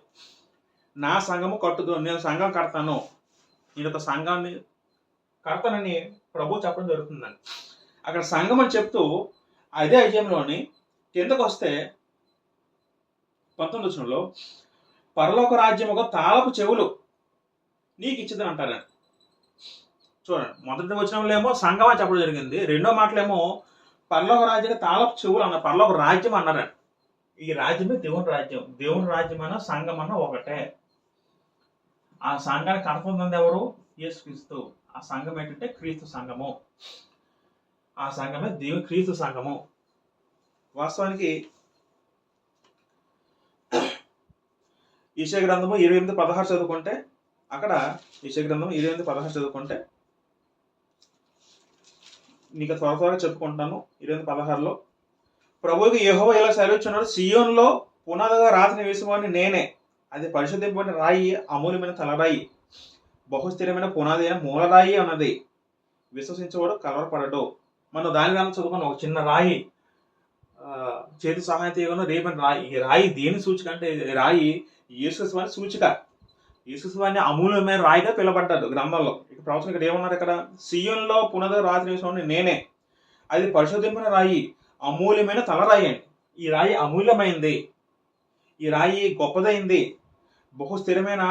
నా సంఘము కట్టుదు, నేను సంఘం కడతాను, నేను ఒక సంఘాన్ని కడతానని ప్రభు చెప్పడం జరుగుతుందండి. అక్కడ సంఘం అని చెప్తూ అదే అధ్యాయంలోని కిందకు వస్తే 19వ వచనంలో, పరలోక రాజ్యముగా తాళపు చెవులు నీకు ఇచ్చిదని అంటారండి. చూడండి, మొదటి వచనంలో ఏమో సంఘం అని చెప్పడం జరిగింది, రెండో మాటలేమో పరలోక రాజ్యంగా తాళపు చెవులు అన్నారు, పరలోక రాజ్యం అన్నారండి. ఈ రాజ్యమే దేవుని రాజ్యం. దేవుని రాజ్యం అన్న సంఘం అన్న ఒకటే. ఆ సంఘానికి కడుతుంది ఎవరు? యేసుక్రీస్తు. ఆ సంఘం ఏంటంటే క్రీస్తు సంఘము. ఆ సంఘమే క్రీస్తు సంఘము. వాస్తవానికి యెషయా గ్రంథము 28:16 చదువుకుంటే, అక్కడ యెషయా గ్రంథము 28:16 చదువుకుంటే, నీకు త్వరగా చెప్పుకుంటాను. 28:16లో ప్రభువుకి యెహోవా ఇలా సెలవిచ్చున్నాడు, సియోనులో పునాదిగా రాతిని వేసుకొని నేనే, అది పరిశుద్ధింపబడిన రాయి, అమూల్యమైన తలరాయి, బహుస్థిరమైన పునాది అయిన మూలరాయి అన్నది, విశ్వసించేవాడు కలవరపడడు. మనం దాని వల్ల చదువుకున్న ఒక చిన్న రాయి చేతి సహాయంతో రేపని రాయి. ఈ రాయి దేని సూచిక అంటే, రాయి యేసుక్రీస్తు సూచిక. యేసుక్రీస్తు అమూల్యమైన రాయిగా పిలబడ్డాడు గ్రంథంలో. ఇక ప్రవచనం ఇక్కడ ఏమన్నారు? ఇక్కడ సియోనులో పునాదిగా రాతిని వేసుకొని నేనే, అది పరిశుద్ధించిన రాయి, అమూల్యమైన తలరాయి అండి. ఈ రాయి అమూల్యమైంది, ఈ రాయి గొప్పదైంది, బహు స్థిరమైన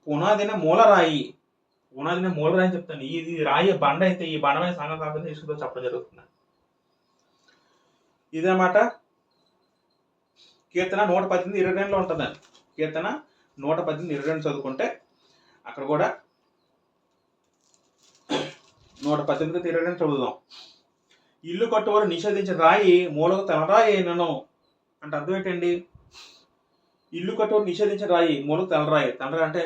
పునాదిన మూలరాయి. పునాదిన మూలరాయి అని చెప్తాను. ఇది రాయి బండ అయితే ఈ బండమైన సంఘం కాకపోతే తీసుకుంటూ చెప్పడం జరుగుతుంది. ఇదన్నమాట. కీర్తన 118:22 ఉంటుందండి. కీర్తన 118:22 చదువుకుంటే అక్కడ కూడా 118:22 చదువుదాం. ఇల్లు కట్టువారు నిషేధించిన రాయి మూలకు తలరాయి అయినను అంటే అర్థం ఏంటండి? ఇల్లు కట్టువారు నిషేధించిన రాయి మూలకు తలరాయి. తలరాయి అంటే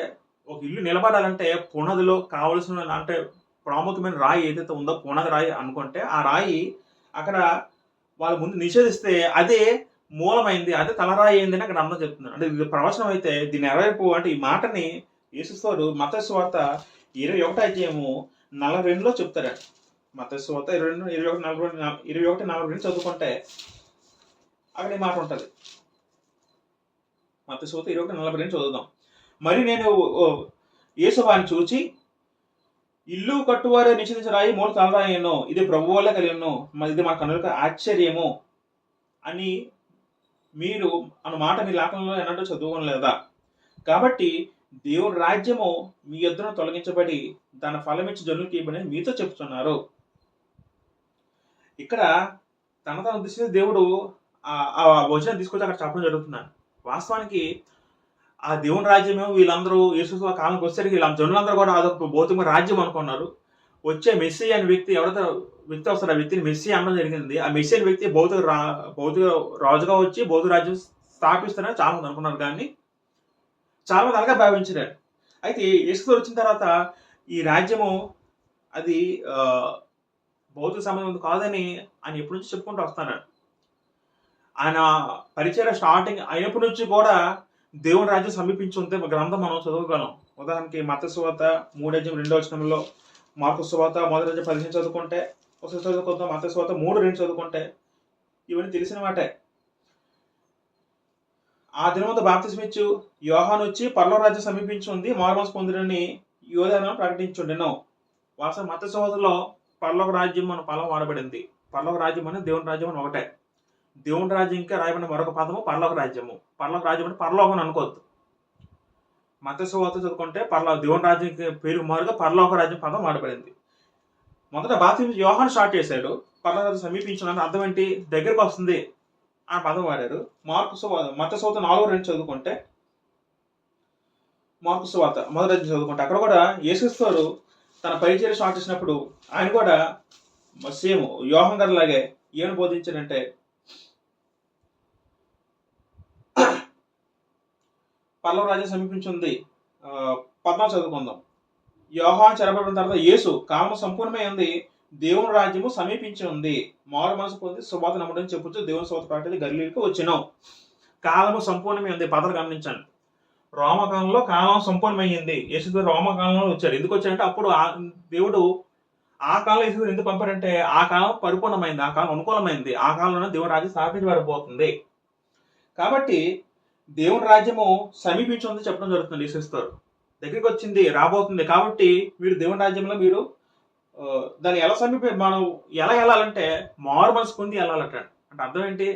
ఒక ఇల్లు నిలబడాలంటే పునాదిలో కావలసిన అంటే ప్రాముఖ్యమైన రాయి ఏదైతే ఉందో పునాది రాయి అనుకుంటే, ఆ రాయి అక్కడ వాళ్ళ ముందు నిషేధిస్తే అదే మూలమైంది, అదే తలరాయి అయింది అని అక్కడ అర్థం చెప్తున్నారు. అంటే ఇది ప్రవచనం అయితే దీన్ని నెరవేర్పు అంటే ఈ మాటని యేసుక్రీస్తు మత్తయి సువార్త 21:42 చెప్తారండి. మత్తయి సువార్త 21:42 చదువుకుంటే అక్కడ ఈ మాట ఉంటుంది. మత్తయి సువార్త 21:42 చదువుదాం. మరి నేను యేసువాని చూచి, ఇల్లు కట్టువారే నిషేధించిన రాయి మూల తలరాయను, ఇది ప్రభువు వల్ల కలిగను, ఇది మా కన్నులకు ఆశ్చర్యము అని మీరు అన్న మాట మీ లేఖనంలో ఎన్నడూ చదువుకోలేదా? కాబట్టి దేవుని రాజ్యము మీ యొద్దను తొలగించబడి దాని ఫలమిచ్చి జనులకు ఇవ్వని మీతో చెప్తున్నారు. ఇక్కడ తన ఉద్దేశించి దేవుడు ఆ వచనం తీసుకొచ్చి అక్కడ చెప్పడం జరుగుతున్నాను. వాస్తవానికి ఆ దేవుని రాజ్యమేమో వీళ్ళందరూ యేసుక్రీస్తు కాలంకి వచ్చేసరికి వీళ్ళ జనులందరూ కూడా అదొక భౌతిక రాజ్యం అనుకున్నారు. వచ్చే మెస్సీ అనే వ్యక్తి ఎవరైతే వ్యక్తి వస్తారో ఆ వ్యక్తిని మెస్సీ అనడం జరిగింది. ఆ మెస్సీ అనే వ్యక్తి భౌతిక రాజుగా వచ్చి భౌతిక రాజ్యం స్థాపిస్తారని చాలా మంది అనుకున్నారు, కానీ చాలా మంది అలాగే భావించారు. అయితే యేసుక్రీస్తు వచ్చిన తర్వాత ఈ రాజ్యము అది భౌతిక సంబంధం కాదని ఆయన ఎప్పటి నుంచి చెప్పుకుంటూ వస్తాడు. ఆయన పరిచయం స్టార్టింగ్ అయినప్పటి నుంచి కూడా దేవుని రాజ్యం సమీపించి ఉంటే గ్రంథం మనం చదువుకోగలం. ఉదాహరణకి మత్తయి సువార్త 3:2 మార్కు సువార్త 1:15 చదువుకుంటే, ఒకసారి చదువుకుందాం. మత్తయి సువార్త 3:2 చదువుకుంటే ఇవన్నీ తెలిసిన మాటే. ఆ దినమందు బాప్తిస్మిచ్చు యోహాను వచ్చి పరలోక రాజ్యం సమీపించి ఉంది, మారుమనసు పొందినని యోధాను ప్రకటించుండెను. వాస్తవం మత్తయి సువార్తలో పరలోక రాజ్యం మన పదం వాడబడింది. పరలోక రాజ్యం అని దేవుని రాజ్యం అని ఒకటే. దేవుని రాజ్యం ఇంకా రాయబడిన మరొక పదము పరలోక రాజ్యము. పరలోక రాజ్యం అంటే పరలోకం అనుకోవద్దు. మత్తయి సువార్త చదువుకుంటే దేవుని రాజ్యం పేరు మారుగా పరలోక రాజ్యం పదం వాడబడింది. మొదట బాప్తిస్మం యోహాను స్టార్ట్ చేశాడు. పరలోక రాజ్యం సమీపించిన అర్థం ఏంటి? దగ్గరకు వస్తుంది ఆ పదం వాడారు. మత్తయి సువార్త 4:2 చదువుకుంటే, మార్కు సువార్త 1:1 చదువుకుంటే అక్కడ కూడా యేసుక్రీస్తు తన పరిచర్య స్టార్ట్ చేసినప్పుడు ఆయన కూడా సేమ్ యోహాను గారి లాగే ఏమని బోధించాడంటే, పరలోక రాజ్యం సమీపించింది 14 చదువుకుందాం. యోహాను చెరపడిన తర్వాత యేసు కాలం సంపూర్ణమై ఉంది, దేవుని రాజ్యము సమీపించి ఉంది, మారు మనసు పొంది సువార్త నమ్మడం చెప్పుచ్చు దేవుని సువార్త ప్రకటించి గలిలీకి వచ్చినాం. కాలము సంపూర్ణమైంది. పదాలు గమనించండి. రోమకాలంలో కాలం సంపూర్ణమైంది. యేసుక్రీస్తు రోమకాలంలో వచ్చారు. ఎందుకు వచ్చారంటే అప్పుడు దేవుడు ఆ కాలం యేసుక్రీస్తు ఎందుకు పంపారంటే ఆ కాలం పరిపూర్ణమైంది, ఆ కాలం అనుకూలమైంది, ఆ కాలంలో దేవుని రాజ్యం స్థాపించబడబోతుంది. కాబట్టి దేవుని రాజ్యము సమీపించింది చెప్పడం జరుగుతుంది. యేసుక్రీస్తు దగ్గరికి వచ్చింది, రాబోతుంది. కాబట్టి మీరు దేవుని రాజ్యంలో మీరు దాన్ని ఎలా మనం ఎలా వెళ్ళాలంటే మారు మనసు పొంది వెళ్ళాలట. అంటే అర్థం ఏంటి?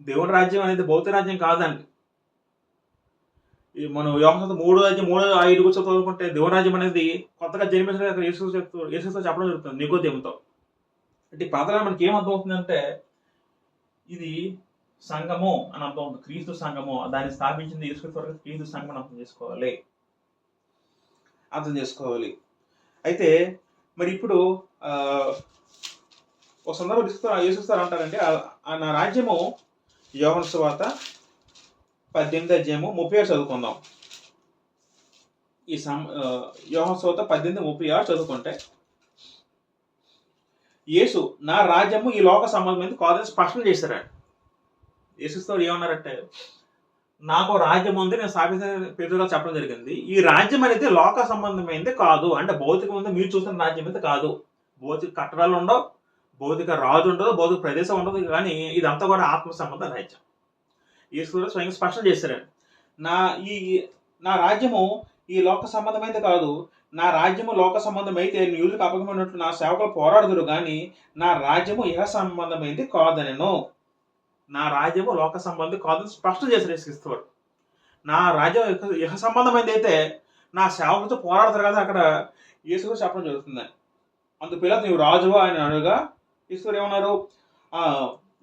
దేవుని రాజ్యం అనేది భౌతిక రాజ్యం కాదండి. మనం యోహాను 3:3-5 చదువుకుంటే దేవుని రాజ్యం అనేది కొత్తగా జన్మించిన యేసుతో చెప్పడం జరుగుతుంది నికోదేముతో. అంటే ఈ పదాలు మనకి ఏం అర్థం అవుతుందంటే ఇది సంఘము అని అర్థం అవుతుంది. క్రీస్తు సంఘము, దాన్ని స్థాపించింది యేసుక్రీస్తు. క్రీస్తు సంఘం అని అర్థం చేసుకోవాలి. అయితే మరి ఇప్పుడు ఒక సందర్భం యేసుక్రీస్తు అంటారంటే నా రాజ్యము, యోహాను సువార్త 18:36 చదువుకుందాం. యోహాను సువార్త 18:36 చదువుకుంటే యేసు నా రాజ్యము ఈ లోక సంబంధమైనది కాదని స్పష్టం చేశారండి. యేసుక్రీస్తు ఏమన్నారంటే నాకు రాజ్యం ఉంది, నేను స్థాపించిన పేతురుగా చెప్పడం జరిగింది. ఈ రాజ్యం అనేది లోక సంబంధమైనది కాదు. అంటే భౌతికమైనది మీరు చూసిన రాజ్యం అయితే కాదు. భౌతిక కట్టడాలు ఉండవు, భౌతిక రాజు ఉండదు, భౌతిక ప్రదేశం ఉండదు. కానీ ఇదంతా కూడా ఆత్మ సంబంధ రాజ్యం. యేసు స్వయంగా స్పష్టం చేశారండి. నా రాజ్యము ఈ లోక సంబంధమైనది కాదు. నా రాజ్యము లోక సంబంధమైతే యూదులకు అపగమైనట్లు నా సేవకులు పోరాడుదురు, కానీ నా రాజ్యము ఇహ సంబంధమైనది కాదనెను. నా రాజ్యము లోక సంబంధం కాదని స్పష్టం చేశారు యేసుక్రీస్తు. నా రాజ్యం ఇహ సంబంధమైనది అయితే నా సేవకులతో పోరాడతారు కదా, అక్కడ యేసు చెప్పడం జరుగుతుంది. అందుకు పిల్లలు నీవు రాజువా అని అడుగా యేసు ఏమన్నారు?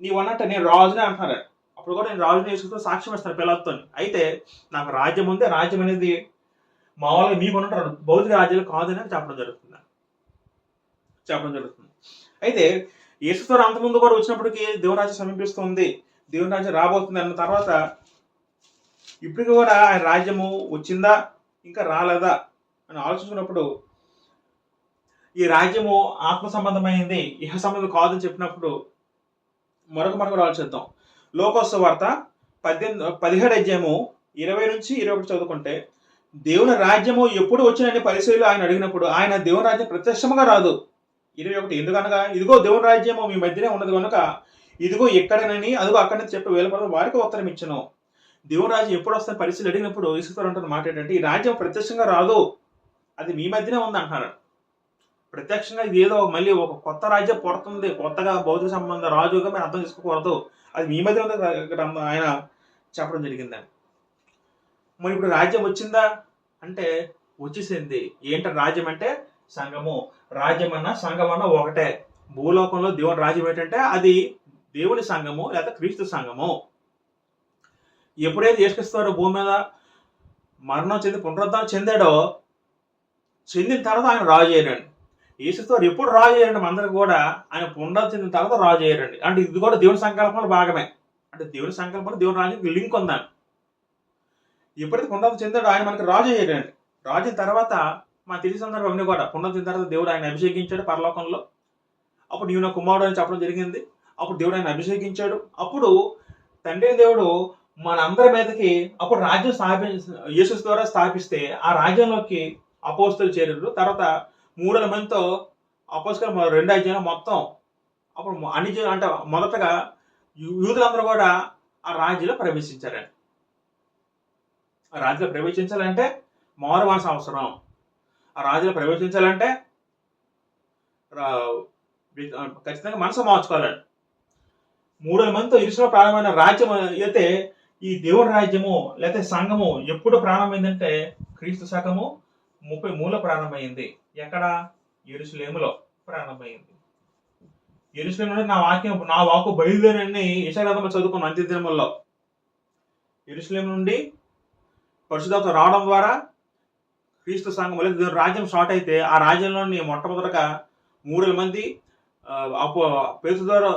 నీవు అన్నట్టు నేను రాజునే అంటున్నారు. అప్పుడు కూడా నేను రాజుని యేసుక్రీస్తు సాక్ష్యం ఇస్తాను పిల్లలతో. అయితే నాకు రాజ్యం ఉంది, రాజ్యం అనేది మామూలుగా మీకు ఉన్నట్టు భౌతిక రాజ్యాలు కాదని చెప్పడం జరుగుతుంది. అయితే యేసుక్రీస్తు అంతకుముందు కూడా వచ్చినప్పటికీ దేవుని రాజ్యం సమీపిస్తుంది, దేవుని రాజ్యం రాబోతుంది అన్న తర్వాత ఇప్పటికి కూడా ఆయన రాజ్యము వచ్చిందా ఇంకా రాలేదా అని ఆలోచించినప్పుడు ఈ రాజ్యము ఆత్మ సంబంధమైంది, ఇహ సంబంధం కాదని చెప్పినప్పుడు మరొక ఆలోచిద్దాం. లోకోసు వార్త 17:20-21 చదువుకుంటే దేవుని రాజ్యము ఎప్పుడు వచ్చినని పరిశీలు ఆయన అడిగినప్పుడు ఆయన దేవుని రాజ్యం ప్రత్యక్షముగా రాదు. 21 ఎందుకనగా ఇదిగో దేవుని రాజ్యము మీ మధ్యనే ఉన్నది కనుక ఇదిగో ఎక్కడనని అదిగో అక్కడని చెప్పి వేలపడదు వారికి ఉత్తరం ఇచ్చను. దేవుని రాజ్యం ఎప్పుడు వస్తాయని పరిశీలి అడిగినప్పుడు యేసుక్రీస్తు అంటున్న మాట ఏంటంటే ఈ రాజ్యం ప్రత్యక్షంగా రాదు, అది మీ మధ్యనే ఉంది అంటున్నారు. ప్రత్యక్షంగా ఇది ఏదో మళ్ళీ ఒక కొత్త రాజ్యం పుడుతుంది, కొత్తగా భౌతిక సంబంధ రాజుగా మేము అర్థం చేసుకోకూడదు, అది మీ మధ్య ఉంది ఆయన చెప్పడం జరిగిందండి. మరి ఇప్పుడు రాజ్యం వచ్చిందా అంటే వచ్చేసింది. ఏంట రాజ్యం అంటే సంఘము. రాజ్యం అన్నా సంఘం అన్నా ఒకటే. భూలోకంలో దేవుని రాజ్యం ఏంటంటే అది దేవుని సంఘము లేదా క్రీస్తు సంఘము. ఎప్పుడైతే యేసుక్రీస్తు భూమి మీద మరణం చెంది పునరుద్ధరణ చెందాడో, చెందిన తర్వాత ఆయన రాజు అయ్యారండి. యేసుక్రీస్తు ఎప్పుడు రాజు అయ్యారండి? అందరికి కూడా ఆయన పునరుద్ధరణ చెందిన తర్వాత రాజు అయ్యారండి. అంటే ఇది కూడా దేవుని సంకల్పంలో భాగమే. అంటే దేవుని సంకల్పంలో దేవుని రాజ్యానికి లింక్ ఉందండి. ఎప్పుడైతే పునరుద్ధరణ చెందాడో ఆయన మనకి రాజు అయ్యారండి. రాజు అయిన తర్వాత మన తెలిసిన సందర్భం అన్నీ కూడా పునరుద్ధరణ తర్వాత దేవుడు ఆయన అభిషేకించాడు పరలోకంలో. అప్పుడు నీవు నా కుమారుడు అని చెప్పడం జరిగింది. అప్పుడు దేవుడు ఆయన అభిషేకించాడు. అప్పుడు తండ్రి దేవుడు మన అందరి మీదకి అప్పుడు రాజ్యం యేసు ద్వారా స్థాపిస్తే ఆ రాజ్యంలోకి అపోస్తులు చేరారు. తర్వాత 3,000 మందితో అపోస్తులు 2 అధ్యాయంలో మొత్తం అప్పుడు అన్ని అంటే మొదటగా యూదులందరూ కూడా ఆ రాజ్యంలో ప్రవేశించారండి. ఆ రాజ్యంలో ప్రవేశించాలంటే మారు మనసు అవసరం. ఆ రాజ్యంలో ప్రవేశించాలంటే ఖచ్చితంగా మనసు మార్చుకోవాలండి. 3,000 మందితో ఇరుసులో ప్రారంభమైన రాజ్యం అయితే ఈ దేవుని రాజ్యము లేకపోతే సంఘము ఎప్పుడు ప్రారంభమైందంటే క్రీస్తు శకము 33లో ప్రారంభమైంది. ఎక్కడ? యెరూషలేములో ప్రారంభమైంది. యెరూషలేము నుండి నా వాక్కు బయలుదేరని యెషయా గ్రంథంలో చదువుకున్నాం అంత్య దినముల్లో. యెరూషలేము నుండి పరిశుద్ధాత్మ రావడం ద్వారా క్రీస్తు సంఘం లేదా దేవుని రాజ్యం స్టార్ట్ అయితే ఆ రాజ్యంలోని మొట్టమొదటగా 3,000 మంది పేతురు ద్వారా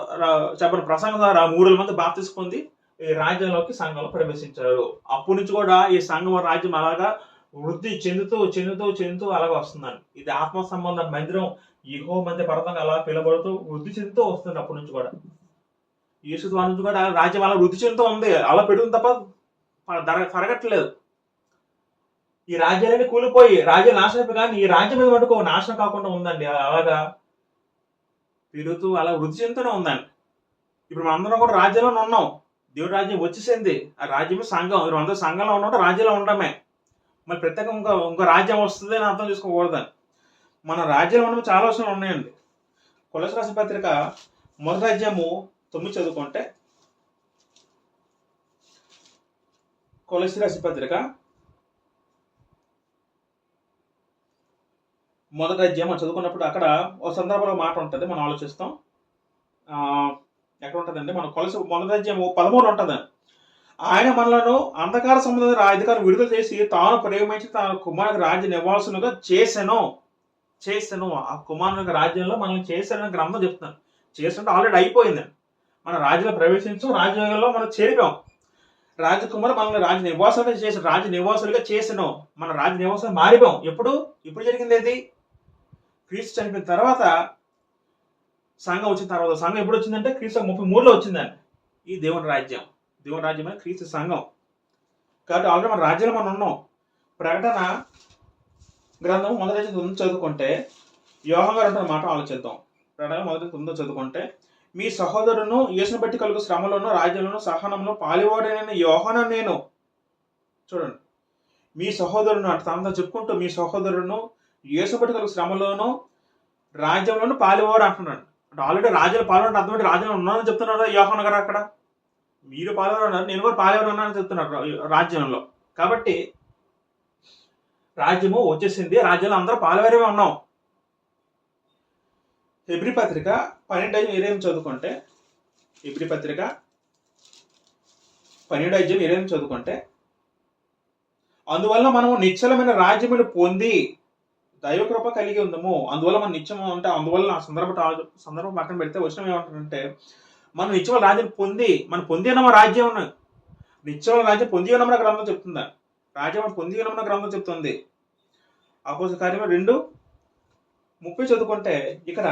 చెప్పిన ప్రసంగం ద్వారా 3,000 మంది బాప్తిసం పొంది ఈ రాజ్యంలోకి సంఘంలో ప్రవేశించారు. అప్పటి నుంచి కూడా ఈ సంఘం రాజ్యం అలాగా వృద్ధి చెందుతూ అలాగే వస్తుందండి. ఇది ఆత్మ సంబంధ మందిరం యెహోవా మందిర పర్వతంగా అలా పిలబడుతూ వృద్ధి చెందుతూ వస్తుంది. అప్పటి నుంచి కూడా యేసు ద్వారా నుంచి కూడా రాజ్యం అలా వృద్ధి చెందుతూ ఉంది, అలా పెడుతుంది తప్ప తరగట్లేదు. ఈ రాజ్యాలన్నీ కూలిపోయి రాజ్యాలు నాశనం అయిపోయి, కానీ ఈ రాజ్యం మీద మటుకు నాశనం కాకుండా ఉందండి. అలాగా పెరుగుతూ అలా వృద్ధి చెందుతూనే ఉందండి. ఇప్పుడు మనం అందరం కూడా రాజ్యంలో ఉన్నాం. దేవుడి రాజ్యం వచ్చేసింది. ఆ రాజ్యమే సంఘం. అందరూ సంఘంలో ఉన్నట్టు రాజ్యంలో ఉండడమే. మరి ప్రత్యేకంగా ఇంకో రాజ్యం వస్తుంది అని అర్థం చేసుకోకూడదని. మన రాజ్యంలో ఉండడం చాలా విషయాలు ఉన్నాయండి. కొలస్సీ రాసిన పత్రిక 1:9 చదువుకుంటే, కొలస్సీ రాసిన పత్రిక 1 చదువుకున్నప్పుడు అక్కడ ఒక సందర్భంలో మాట ఉంటుంది, మనం ఆలోచిస్తాం. ఎక్కడ ఉంటుందండి? మన కొలస్సీ 1:13 ఉంటుంది. ఆయన మనలను అంధకార సంబంధ అధికారం విడుదల చేసి తాను ప్రేమించి తన కుమారునికి రాజ్య నివాసులుగా చేసెను. ఆ కుమారునికి రాజ్యంలో మనల్ని చేశానని గ్రంథం చెప్తున్నాను. చేస్తుంటే ఆల్రెడీ అయిపోయింది. మన రాజ్యంలో ప్రవేశించాం, రాజ్యంలో మనం చేరిపాం. రాజకుమారు మనల్ని రాజ్య నివాసులుగా చేసెను. మన రాజ్య నివాసులు మారిపోయాం. ఎప్పుడు జరిగింది అది? క్రీస్తు చనిపోయిన తర్వాత, సంఘం వచ్చిన తర్వాత. సంఘం ఎప్పుడు వచ్చిందంటే క్రీస్తు 33లో వచ్చిందండి. ఈ దేవుని రాజ్యం అనేది క్రీస్తు సంఘం. కాబట్టి ఆల్రెడీ మన రాజ్యంలో మనం ఉన్నాం. ప్రకటన గ్రంథం 1:9 చదువుకుంటే, యోహాను గారు అంటున్న మాట ఆలోచిద్దాం. ప్రకటన 1:9 చదువుకుంటే, మీ సహోదరును యేసును బట్టి కలుగు శ్రమలోను రాజ్యంలోను సహనంలో పాలివాడైన యోహాను నేను. చూడండి, మీ సహోదరును అంటే తనతో చెప్పుకుంటూ, మీ సహోదరును యేసును బట్టి కలుగు శ్రమలోను రాజ్యంలోను పాలివాడు అంటున్నాడు. అంటే ఆల్రెడీ రాజ్యంలో పాల్గొంటే అర్థమంటే రాజ్యంలో ఉన్నానని చెప్తున్నారా యోహాను గారు? అక్కడ మీరు పాల్గొన్నారు, నేను కూడా పాల్గొని ఉన్నానని చెప్తున్నారు రాజ్యంలో. కాబట్టి రాజ్యము వచ్చేసింది, రాజ్యంలో అందరూ పాలువారమే ఉన్నాం. హెబ్రీ పత్రిక 12:28 చదువుకుంటే, హెబ్రీ పత్రిక 12:28 చదువుకుంటే, అందువల్ల మనము నిశ్చలమైన రాజ్యమును పొంది దైవకృప కలిగి ఉందము. అందువల్ల మనం నిత్యం అంటే, అందువల్ల సందర్భం పక్కన పెడితే వచ్చిన ఏమంటారంటే, మనం నిత్యమైన రాజ్యం మనం పొంది ఉన్నామా రాజ్యం? నిత్యమైన రాజ్యం పొంది ఉన్నామన్న గ్రంథం చెప్తుందా? రాజ్యం పొంది ఉన్నామన్న గ్రంథం చెప్తుంది. అపోస్తలుల కార్యము 2:30 చదువుకుంటే, ఇక్కడ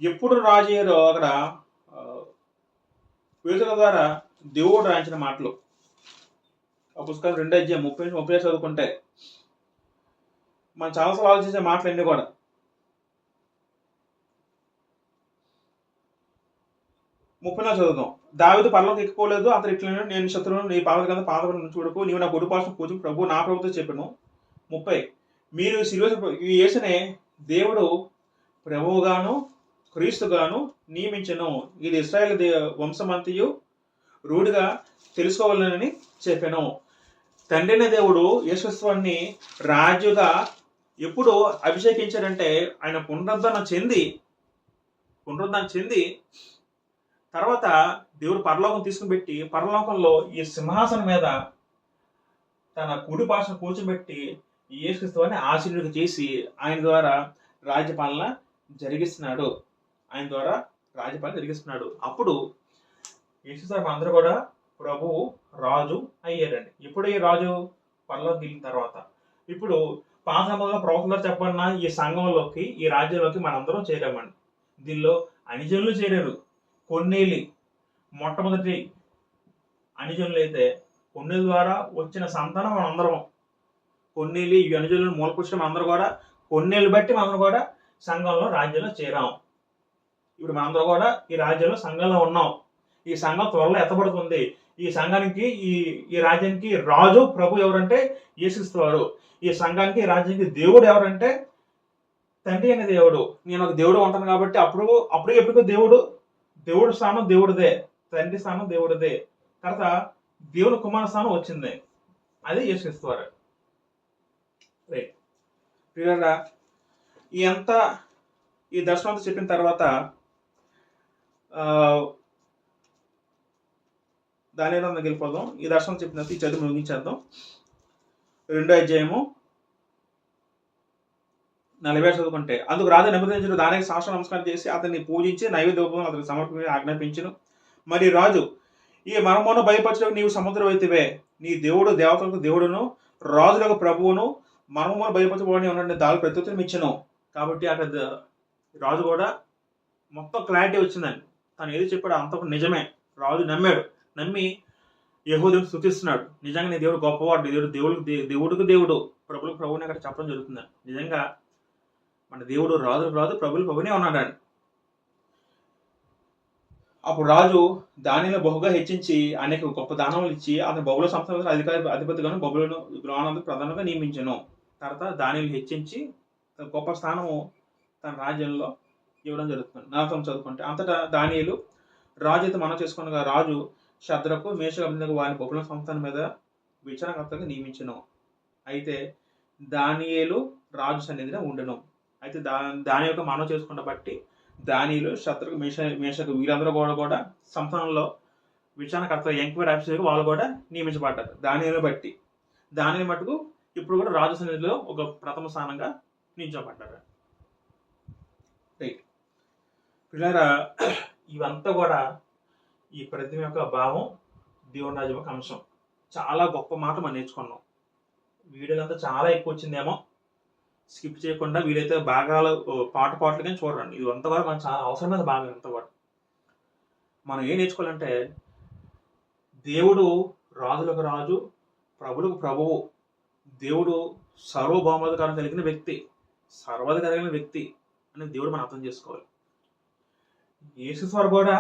ఎప్పుడు రాజు అయ్యారో అక్కడ పేతురు ద్వారా దేవుడు రాయించిన మాటలు. అపోస్తలుల 2:30 చదువుకుంటే, మనం చాలాసార్లు ఆలోచించే మాటలన్నీ కూడా. చదువుదాం. దావీదు పరలోకి ఎక్కిపోలేదు, అతను ఇట్లా, నేను శత్రువును నీ పాద కింద పాదపడి చూడకు, నీవు నా గురుపాసం పూజ ప్రభు నా ప్రభుత్వం చెప్పాను. 30 మీరు ఈ యేసునే దేవుడు ప్రభువుగాను క్రీస్తుగాను నియమించను, ఇది ఇశ్రాయేలు వంశమంతయు రూఢిగా తెలుసుకోవాలని చెప్పాను. తండ్రిని దేవుడు యేసుక్రీస్తుని రాజుగా ఎప్పుడు అభిషేకించారంటే, ఆయన పునరుద్ధరణ చెంది తర్వాత దేవుడు పరలోకం తీసుకుని పెట్టి, పరలోకంలో ఈ సింహాసనం మీద తన కుడి పార్శ్వన కూర్చోబెట్టి యేసుక్రీస్తుని ఆశీర్వాదం చేసి ఆయన ద్వారా రాజ్యపాలన జరిగిస్తున్నాడు. అప్పుడు యేసుక్రీస్తు అందరూ కూడా ప్రభువు రాజు అయ్యారండి. ఇప్పుడు ఈ రాజు పరలోకి వెళ్ళిన తర్వాత, ఇప్పుడు పాత సంబంధంలో ప్రవక్తలు చెప్పబడిన ఈ సంఘంలోకి, ఈ రాజ్యంలోకి మనందరం చేరామండి. దీనిలో అనిజనులు చేరారు. కొన్నేలి మొట్టమొదటి అనిజనులు అయితే, కొన్నేళ్ళ ద్వారా వచ్చిన సంతానం మనందరం. కొన్నేళ్ళు ఈ అనుజనులను మూలపురుషులు అందరూ కూడా కొన్నేళ్ళు బట్టి మనం కూడా సంఘంలో రాజ్యంలో చేరాం. ఇప్పుడు మనందరూ కూడా ఈ రాజ్యంలో సంఘంలో ఉన్నాం. ఈ సంఘం త్వరలో ఎత్తబడుతుంది. ఈ సంఘానికి ఈ రాజ్యానికి రాజు ప్రభు ఎవరంటే యేసుక్రీస్తు వారు. ఈ సంఘానికి ఈ రాజ్యానికి దేవుడు ఎవరంటే తండ్రి అనే దేవుడు. నేను ఒక దేవుడు ఉంటాను కాబట్టి అప్పుడు ఎప్పుడు దేవుడు స్థానం దేవుడిదే, తండ్రి స్థానం దేవుడిదే. తర్వాత దేవుని కుమార స్థానం వచ్చింది, అది యేసుక్రీస్తు వారు. రైట్, ఈ దర్శనంతో చెప్పిన తర్వాత దాని వెళ్ళిపోదాం. ఈ దర్శనం చెప్పిన తర్వాత ఈ చదువు ముగించేద్దాం. 2:40 చదువుకుంటే, అందుకు రాజు నెబుకద్నెజరు దానికి సాష్టాంగ నమస్కారం చేసి అతన్ని పూజించి నైవేద్యోపం అతనికి సమర్పించి ఆజ్ఞాపించును. మరి రాజు, ఈ మర్మమును భయపరచడానికి నీవు సముద్రమైతివే, నీ దేవుడు దేవతలకు దేవుడును రాజులకు ప్రభువును మర్మమును భయపరచబడి ఉన్నటువంటి దాని ప్రత్యుత్తరం ఇచ్చెను. కాబట్టి అక్కడ రాజు కూడా మొత్తం క్లారిటీ వచ్చిందండి. తను ఏది చెప్పాడు అంత నిజమే. రాజు నమ్మి యెహోవాను స్తుతిస్తున్నాడు. నిజంగా నీ దేవుడు గొప్పవాడు, నీ దేవుడు దేవుడికి దేవుడు, ప్రభులకు ప్రభువుని అక్కడ చెప్పడం జరుగుతుంది. నిజంగా మన దేవుడు రాజులకు రాజు, ప్రభులకు ప్రభువునే ఉన్నాడండి. అప్పుడు రాజు దానిని బహుగా హెచ్చించి అనేక గొప్ప దానములు ఇచ్చి అతని బబుల సంస్థ అధిపతిగాను బబులను గ్రహణానికి ప్రధానంగా నియమించను. తర్వాత దానిని హెచ్చించి గొప్ప స్థానము తన రాజ్యంలో ఇవ్వడం జరుగుతుంది. 4 చదువుకుంటే అంతటా దానియేలు రాజు అయితే మనం చేసుకునగా రాజు శద్రకు మేషకు అబేద్నెగో వారి బబుల సంస్థానం మీద విచారణకర్తగా నియమించను. అయితే దానియేలు రాజు సన్నిధిలో ఉండెను. అయితే దాని యొక్క మనం చేసుకున్న బట్టి దానియేలు శద్రకు మేషకు వీరందరూ కూడా సంస్థానంలో విచారణకర్త ఎంక్వైరీ ఆఫీసర్గా వాళ్ళు కూడా నియమించబడ్డారు. దానియేలు బట్టి దానిని మటుకు ఇప్పుడు కూడా రాజు సన్నిధిలో ఒక ప్రథమ స్థానంగా నిలిచబడ్డారు. రైట్ పిల్లరా, ఇవంతా కూడా ఈ ప్రతిమ యొక్క భావం, దేవుని రాజ్యం యొక్క అంశం. చాలా గొప్ప మాట మనం నేర్చుకున్నాం. వీడియోలంతా చాలా ఎక్కువ వచ్చిందేమో, స్కిప్ చేయకుండా వీలైతే భాగాలు పాటలుగా చూడండి. ఇది అంతా కూడా మనకు చాలా అవసరమైన భాగం. అంతా కూడా మనం ఏం నేర్చుకోవాలంటే, దేవుడు రాజులకు రాజు, ప్రభులకు ప్రభువు. దేవుడు సర్వభౌమాధికారం కలిగిన వ్యక్తి, సర్వాధికారం కలిగిన వ్యక్తి అని దేవుడు మనం అర్థం చేసుకోవాలి. యేసువారు కూడా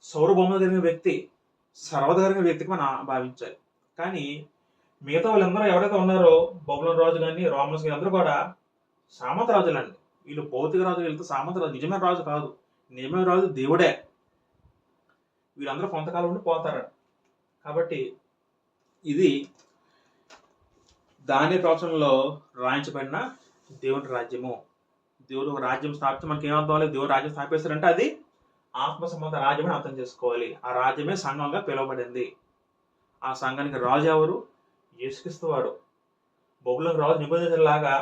సౌరభౌమాధికారం కలిగిన వ్యక్తి, సర్వాధికారం కలిగిన వ్యక్తికి మనం భావించాలి. కానీ మిగతా వాళ్ళందరూ ఎవరైతే ఉన్నారో, బబులోను రాజు కానీ రోమన్స్ కానీ అందరూ కూడా సామంత రాజులండి. వీళ్ళు భౌతిక రాజులు, వెళ్తే సామంత రాజు, నిజమైన రాజు కాదు. నిజమైన రాజు దేవుడే. వీళ్ళందరూ కొంతకాలం ఉండి పోతారండి. కాబట్టి ఇది దాని ప్రవచనంలో రాయించబడిన దేవుని రాజ్యము. దేవుడు ఒక రాజ్యం స్థాపిస్తే మనకి ఏమర్థం లేదు. దేవుడు రాజ్యం స్థాపిస్తారంటే అది ఆత్మ సంబంధ రాజ్యం అని అర్థం చేసుకోవాలి. ఆ రాజ్యమే సంఘంగా పిలువబడింది. ఆ సంఘానికి రాజు ఎవరు? యేసుక్రీస్తు వారు. బబులోను రాజు నిబంధనలాగా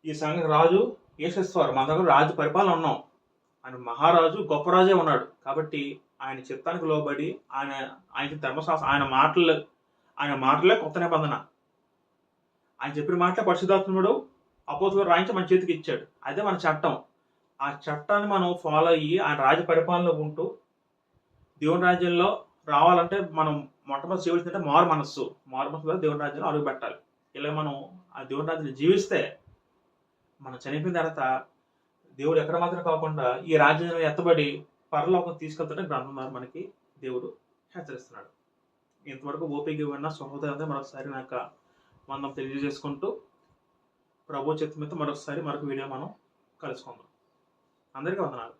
ఈ సంఘానికి రాజు యేసుక్రీస్తు వారు. మన దగ్గర రాజు పరిపాలన ఉన్నాం. ఆయన మహారాజు, గొప్ప రాజే ఉన్నాడు. కాబట్టి ఆయన చిత్తానికి లోబడి ఆయన ధర్మశాస్త్రం, ఆయన మాటలే కొత్త నిబంధన. ఆయన చెప్పిన మాటలే పరిశుద్ధాత్ముడు అపోస్తులు రాయించి మన చేతికి ఇచ్చాడు. అదే మన చట్టం. ఆ చట్టాన్ని మనం ఫాలో అయ్యి ఆయన రాజ పరిపాలనలో ఉంటూ దేవుని రాజ్యంలో రావాలంటే మనం మొట్టమొదటి చేయవలసిందంటే మారు మనస్సు ద్వారా దేవుని రాజ్యంలో అడుగు పెట్టాలి. ఇలా మనం ఆ దేవుని రాజ్యంలో జీవిస్తే మనం చనిపోయిన తర్వాత దేవుడు ఎక్కడ మాత్రం కాకుండా ఈ రాజ్యంలో ఎత్తబడి పరలోకం తీసుకెళ్తాడని గ్రంథం ద్వారా మనకి దేవుడు హెచ్చరిస్తున్నాడు. ఇంతవరకు ఓపిక ఉన్న సహోదరులంతా మరొకసారి నాకు వందనం తెలియజేసుకుంటూ ప్రభు చిత్తమైతే మరొక వీడియో మనం కలుసుకుందాం. అందరికీ వందనాలు.